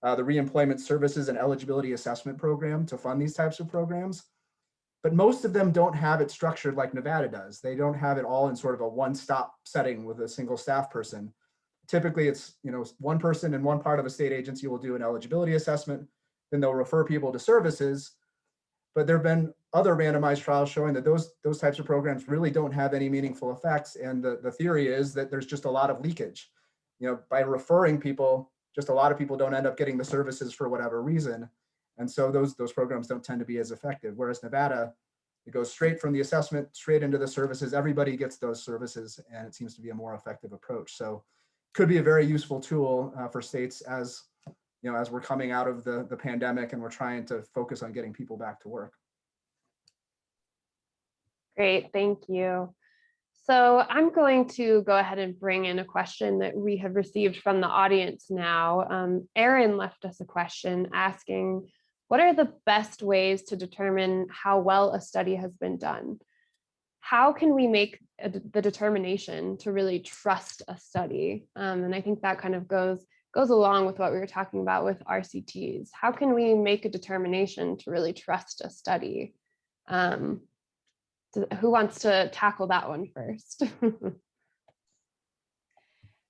the Reemployment Services and Eligibility Assessment Program to fund these types of programs. But most of them don't have it structured like Nevada does. They don't have it all in sort of a one-stop setting with a single staff person. Typically, it's one person in one part of a state agency will do an eligibility assessment, then they'll refer people to services. But there have been other randomized trials showing that those types of programs really don't have any meaningful effects. And the theory is that there's just a lot of leakage. By referring people, just a lot of people don't end up getting the services for whatever reason. And so those programs don't tend to be as effective. Whereas Nevada, it goes straight from the assessment, straight into the services. Everybody gets those services, and it seems to be a more effective approach. So could be a very useful tool for states as we're coming out of the pandemic and we're trying to focus on getting people back to work. Great, thank you. So I'm going to go ahead and bring in a question that we have received from the audience now. Aaron left us a question asking, what are the best ways to determine how well a study has been done? How can we make the determination to really trust a study? And I think that kind of goes along with what we were talking about with RCTs. How can we make a determination to really trust a study? Who wants to tackle that one first?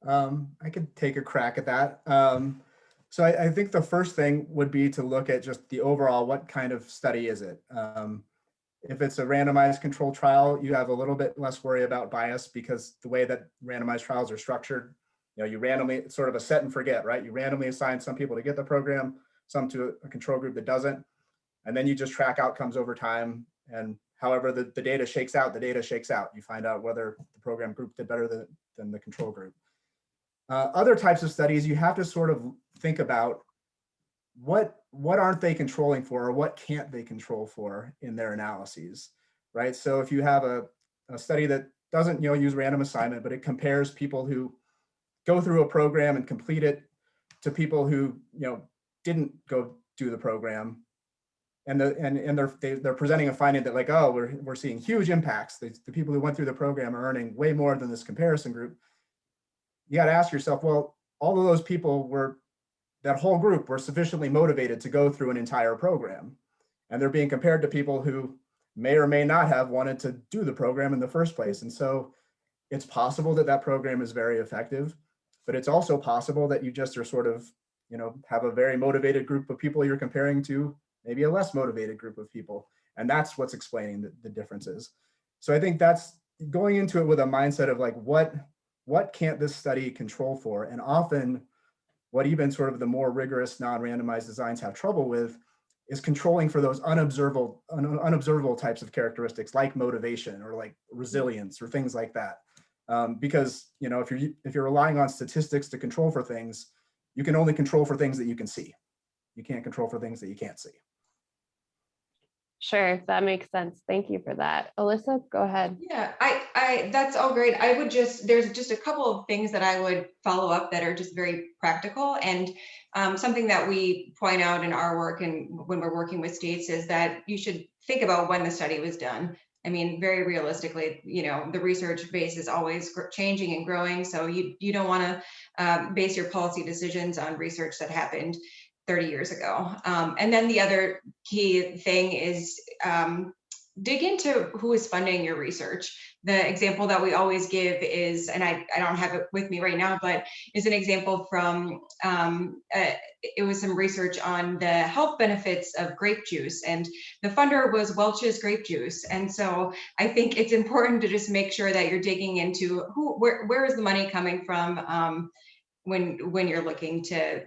I could take a crack at that. So I think the first thing would be to look at just the overall, what kind of study is it? If it's a randomized controlled trial, you have a little bit less worry about bias because the way that randomized trials are structured, you randomly, it's sort of a set and forget, right? You randomly assign some people to get the program, some to a control group that doesn't, and then you just track outcomes over time. And however the data shakes out, the data shakes out. You find out whether the program group did better than the control group. Other types of studies, you have to sort of think about what aren't they controlling for, or what can't they control for in their analyses, right? So if you have a study that doesn't use random assignment, but it compares people who go through a program and complete it to people who didn't go do the program, and they're presenting a finding that like, oh, we're seeing huge impacts. The people who went through the program are earning way more than this comparison group. You got to ask yourself, well, all of those people that whole group were sufficiently motivated to go through an entire program, and they're being compared to people who may or may not have wanted to do the program in the first place. And so it's possible that program is very effective, but it's also possible that you just are sort of, have a very motivated group of people you're comparing to maybe a less motivated group of people. And that's what's explaining the differences. So I think that's going into it with a mindset of like, what can't this study control for? And often what even sort of the more rigorous non-randomized designs have trouble with is controlling for those unobservable types of characteristics like motivation or like resilience or things like that. Because if you're relying on statistics to control for things, you can only control for things that you can see. You can't control for things that you can't see. Sure, that makes sense. Thank you for that. Alyssa, go ahead. Yeah, that's all great. There's just a couple of things that I would follow up that are just very practical, and something that we point out in our work and when we're working with states is that you should think about when the study was done. I mean, very realistically, the research base is always changing and growing, so you don't want to base your policy decisions on research that happened 30 years ago. And then the other key thing is dig into who is funding your research. The example that we always give is, and I don't have it with me right now, but is an example from, it was some research on the health benefits of grape juice, and the funder was Welch's grape juice. And so I think it's important to just make sure that you're digging into where is the money coming from when you're looking to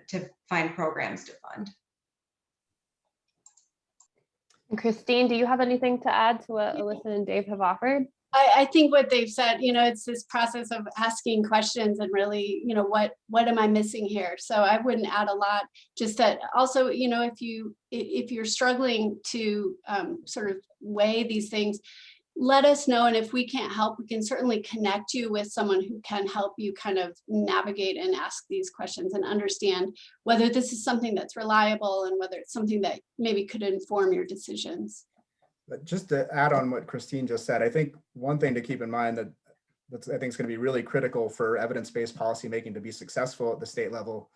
find programs to fund. And Christine, do you have anything to add to what Alyssa and Dave have offered? I think what they've said, it's this process of asking questions and really, what am I missing here? So I wouldn't add a lot, just that also, if you're struggling to sort of weigh these things, let us know. And if we can't help, we can certainly connect you with someone who can help you kind of navigate and ask these questions and understand whether this is something that's reliable and whether it's something that maybe could inform your decisions. But just to add on what Christine just said, I think one thing to keep in mind that's I think is going to be really critical for evidence-based policymaking to be successful at the state level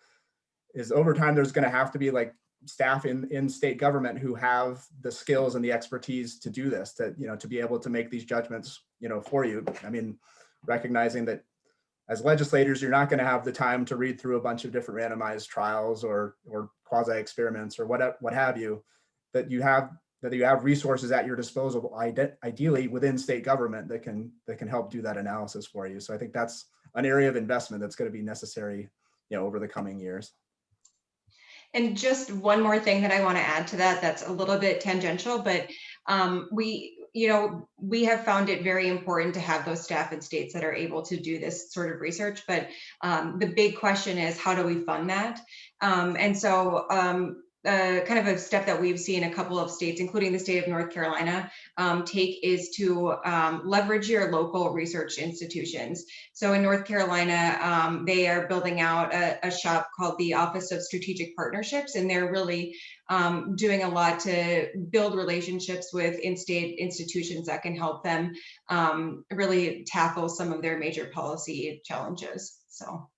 is over time, there's going to have to be like staff in state government who have the skills and the expertise to do this, to be able to make these judgments, for you. I mean, recognizing that as legislators, you're not going to have the time to read through a bunch of different randomized trials or quasi experiments or what have you, that you have resources at your disposal, ideally within state government that can help do that analysis for you. So I think that's an area of investment that's going to be necessary, over the coming years. And just one more thing that I want to add to that's a little bit tangential, but we have found it very important to have those staff in states that are able to do this sort of research. But the big question is, how do we fund that? And so kind of a step that we've seen a couple of states, including the state of North Carolina, take is to leverage your local research institutions. So in North Carolina, they are building out a shop called the Office of Strategic Partnerships, and they're really doing a lot to build relationships with in-state institutions that can help them really tackle some of their major policy challenges. So.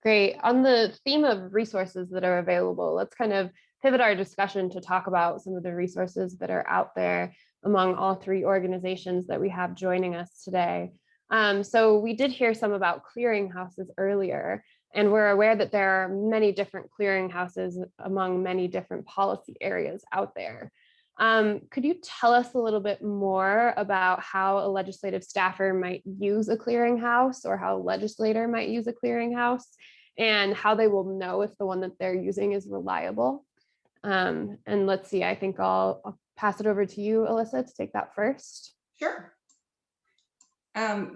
Great. On the theme of resources that are available, let's kind of pivot our discussion to talk about some of the resources that are out there among all three organizations that we have joining us today. So we did hear some about clearinghouses earlier, and we're aware that there are many different clearinghouses among many different policy areas out there. Could you tell us a little bit more about how a legislative staffer might use a clearinghouse, or how a legislator might use a clearinghouse, and how they will know if the one that they're using is reliable? And let's see, I think I'll pass it over to you, Alyssa, to take that first. Sure.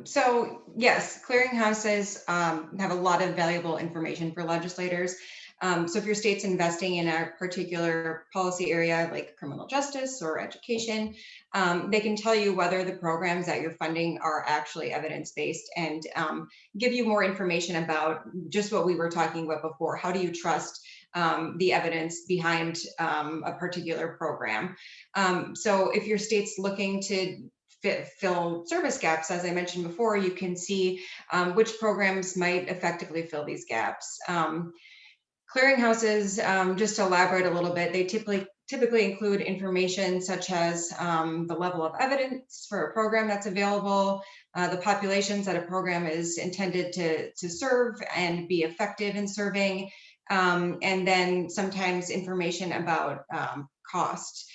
So yes, clearinghouses have a lot of valuable information for legislators. So if your state's investing in a particular policy area like criminal justice or education, they can tell you whether the programs that you're funding are actually evidence-based, and give you more information about just what we were talking about before. How do you trust the evidence behind a particular program? So if your state's looking to fill service gaps, as I mentioned before, you can see which programs might effectively fill these gaps. Clearinghouses, just to elaborate a little bit, they typically include information such as the level of evidence for a program that's available, the populations that a program is intended to serve and be effective in serving, and then sometimes information about cost.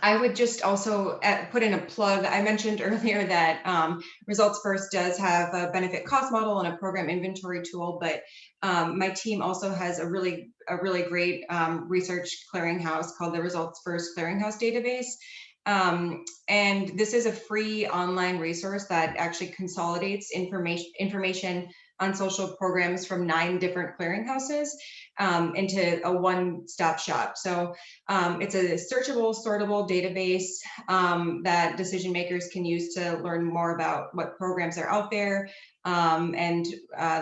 I would just also put in a plug. I mentioned earlier that Results First does have a benefit cost model and a program inventory tool, but my team also has a really great research clearinghouse called the Results First Clearinghouse Database. And this is a free online resource that actually consolidates information on social programs from 9 different clearinghouses into a one-stop shop. So it's a searchable, sortable database that decision makers can use to learn more about what programs are out there and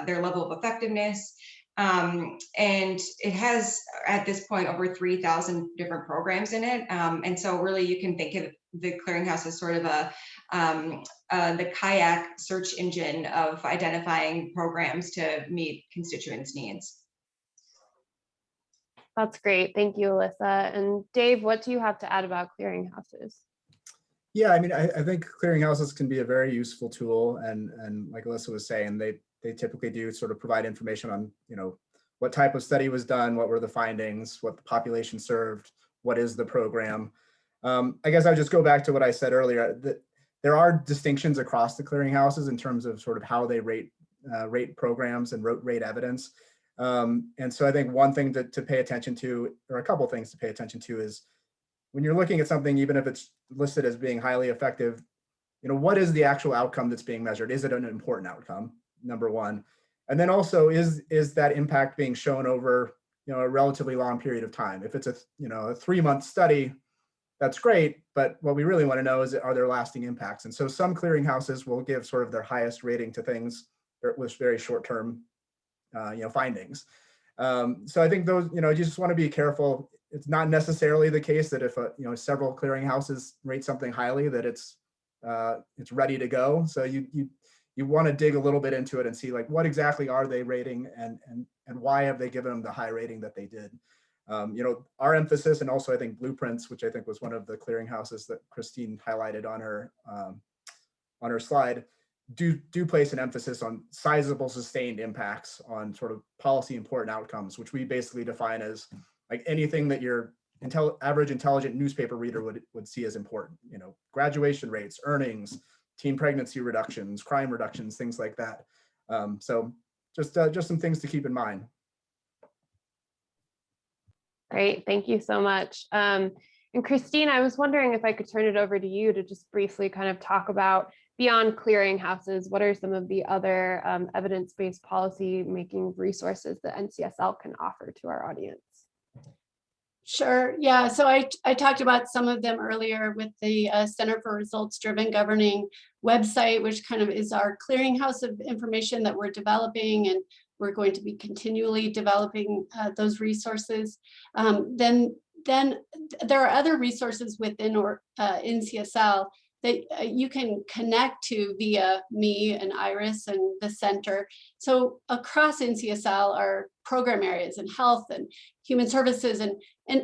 their level of effectiveness. And it has, at this point, over 3,000 different programs in it. And so really you can think of the clearinghouse as sort of the kayak search engine of identifying programs to meet constituents' needs. That's great. Thank you, Alyssa. And Dave, what do you have to add about clearinghouses? Yeah, I mean, I think clearinghouses can be a very useful tool, and like Alyssa was saying, they typically do sort of provide information on, you know, what type of study was done, what were the findings, what the population served, what is the program. I guess I'll just go back to what I said earlier, that there are distinctions across the clearinghouses in terms of sort of how they rate programs and rate evidence. And so I think one thing to pay attention to, or a couple things to pay attention to, is when you're looking at something, even if it's listed as being highly effective, you know, what is the actual outcome that's being measured? Is it an important outcome? Number one. And then also, is that impact being shown over, you know, a relatively long period of time? If it's a 3-month study, that's great. But what we really want to know is, are there lasting impacts? And so some clearinghouses will give sort of their highest rating to things with very short-term, findings. So I think those, you just want to be careful. It's not necessarily the case that if several clearinghouses rate something highly, that it's ready to go. So you want to dig a little bit into it and see, like, what exactly are they rating, and why have they given them the high rating that they did. Our emphasis, and also I think Blueprints, which I think was one of the clearinghouses that Christine highlighted on her slide, do place an emphasis on sizable sustained impacts on sort of policy important outcomes, which we basically define as like anything that your average intelligent newspaper reader would see as important. Graduation rates, earnings, teen pregnancy reductions, crime reductions, things like that. So just some things to keep in mind. Great, thank you so much. And Christine, I was wondering if I could turn it over to you to just briefly kind of talk about, beyond clearinghouses, what are some of the other evidence-based policy making resources that NCSL can offer to our audience? Sure. Yeah. So I talked about some of them earlier with the Center for Results-Driven Governing website, which kind of is our clearinghouse of information that we're developing, and we're going to be continually developing those resources. Then there are other resources within NCSL that you can connect to via me and Iris and the center. So across NCSL are program areas in health and human services, and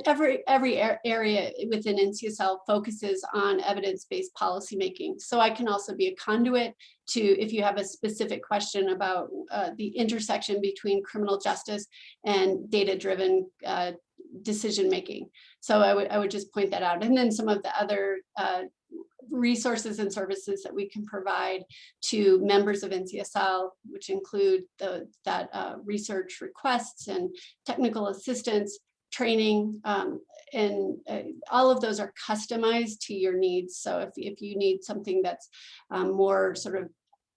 every area within NCSL focuses on evidence-based policymaking. So I can also be a conduit to, if you have a specific question about the intersection between criminal justice and data-driven decision-making. So I would just point that out. And then some of the other resources and services that we can provide to members of NCSL, which include research requests and technical assistance, training, and all of those are customized to your needs. So if you need something that's more sort of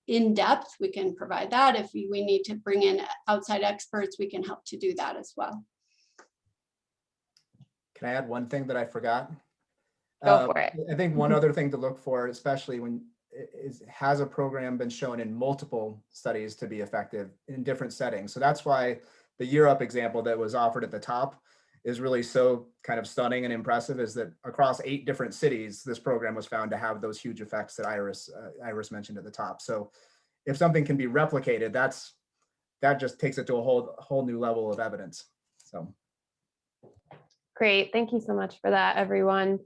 in depth, we can provide that. If we need to bring in outside experts, we can help to do that as well. Can I add one thing that I forgot? Go for it. I think one other thing to look for, especially when has a program been shown in multiple studies to be effective in different settings. So that's why the Europe example that was offered at the top is really so kind of stunning and impressive, is that across 8 different cities, this program was found to have those huge effects that Iris mentioned at the top. So if something can be replicated, that just takes it to a whole new level of evidence. So. Great, thank you so much for that, everyone.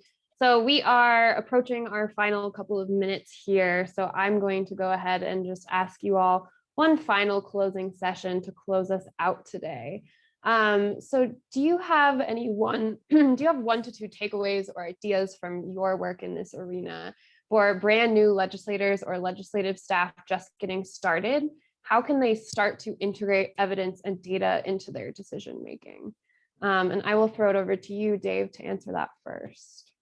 So we are approaching our final couple of minutes here. So I'm going to go ahead and just ask you all one final closing session to close us out today. So do you have 1 to 2 takeaways or ideas from your work in this arena for brand new legislators or legislative staff just getting started? How can they start to integrate evidence and data into their decision making? And I will throw it over to you, Dave, to answer that first.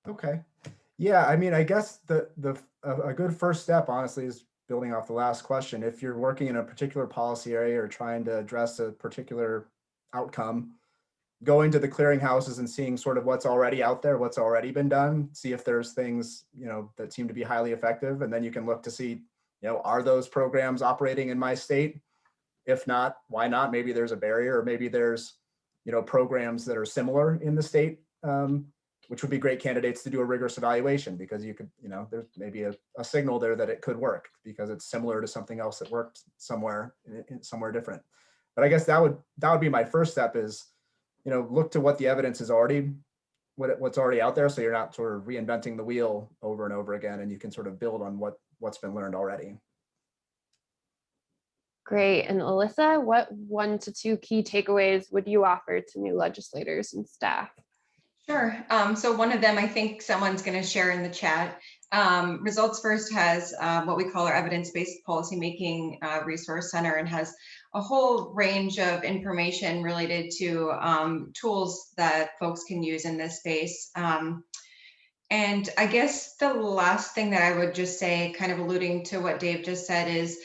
Okay. Yeah, I mean, I guess a good first step, honestly, is building off the last question. If you're working in a particular policy area or trying to address a particular outcome, going to the clearinghouses and seeing sort of what's already out there, what's already been done, see if there's things, that seem to be highly effective. And then you can look to see, are those programs operating in my state? If not, why not? Maybe there's a barrier, or maybe there's, programs that are similar in the state, which would be great candidates to do a rigorous evaluation, because you could, there's maybe a signal there that it could work because it's similar to something else that worked somewhere different. But I guess that would be my first step is, look to what the evidence is already, what's already out there, so you're not sort of reinventing the wheel over and over again, and you can sort of build on what's been learned already. Great. And Alyssa, what 1 to 2 key takeaways would you offer to new legislators and staff? Sure. So one of them, I think someone's going to share in the chat. Results First has what we call our evidence-based policymaking resource center, and has a whole range of information related to tools that folks can use in this space. And I guess the last thing that I would just say, kind of alluding to what Dave just said, is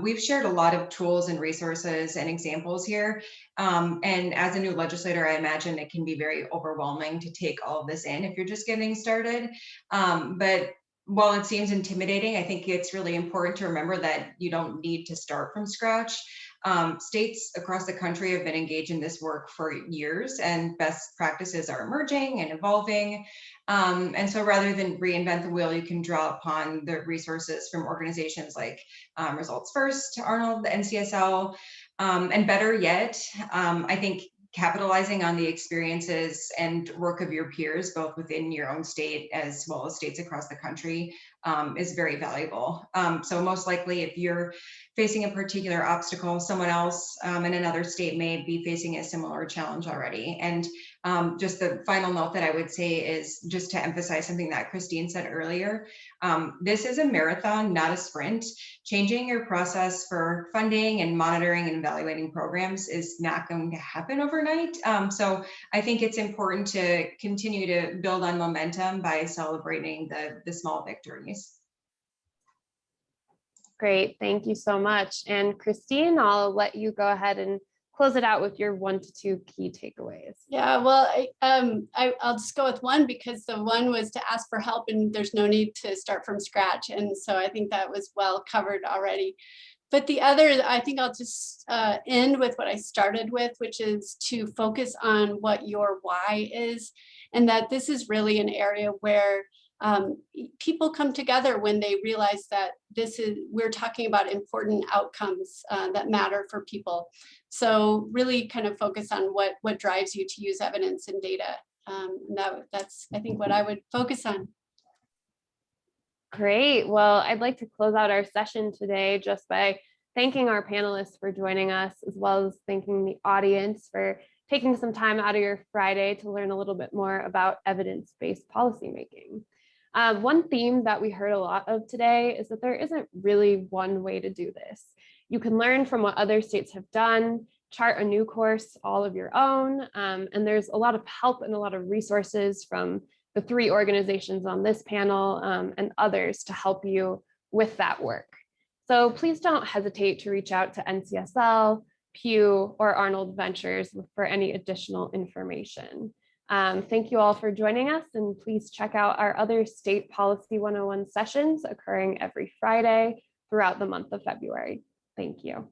we've shared a lot of tools and resources and examples here. And as a new legislator, I imagine it can be very overwhelming to take all of this in if you're just getting started. But while it seems intimidating, I think it's really important to remember that you don't need to start from scratch. States across the country have been engaged in this work for years, and best practices are emerging and evolving. And so rather than reinvent the wheel, you can draw upon the resources from organizations like Results First, Arnold, the NCSL, and better yet, I think capitalizing on the experiences and work of your peers, both within your own state as well as states across the country, is very valuable. So most likely, if you're facing a particular obstacle, someone else in another state may be facing a similar challenge already. And just the final note that I would say is just to emphasize something that Christine said earlier. This is a marathon, not a sprint. Changing your process for funding and monitoring and evaluating programs is not going to happen overnight. So I think it's important to continue to build on momentum by celebrating the small victories. Great. Thank you so much. And Christine, I'll let you go ahead and close it out with your 1 to 2 key takeaways. Yeah, well, I'll just go with one, because the one was to ask for help, and there's no need to start from scratch. And so I think that was well covered already. But the other, I think I'll just end with what I started with, which is to focus on what your why is, and that this is really an area where people come together when they realize that we're talking about important outcomes that matter for people. So really kind of focus on what drives you to use evidence and data. That's, I think, what I would focus on. Great. Well, I'd like to close out our session today just by thanking our panelists for joining us, as well as thanking the audience for taking some time out of your Friday to learn a little bit more about evidence-based policymaking. One theme that we heard a lot of today is that there isn't really one way to do this. You can learn from what other states have done, chart a new course all of your own, and there's a lot of help and a lot of resources from the 3 organizations on this panel and others to help you with that work. So please don't hesitate to reach out to NCSL, Pew, or Arnold Ventures for any additional information. Thank you all for joining us, and please check out our other State Policy 101 sessions occurring every Friday throughout the month of February. Thank you.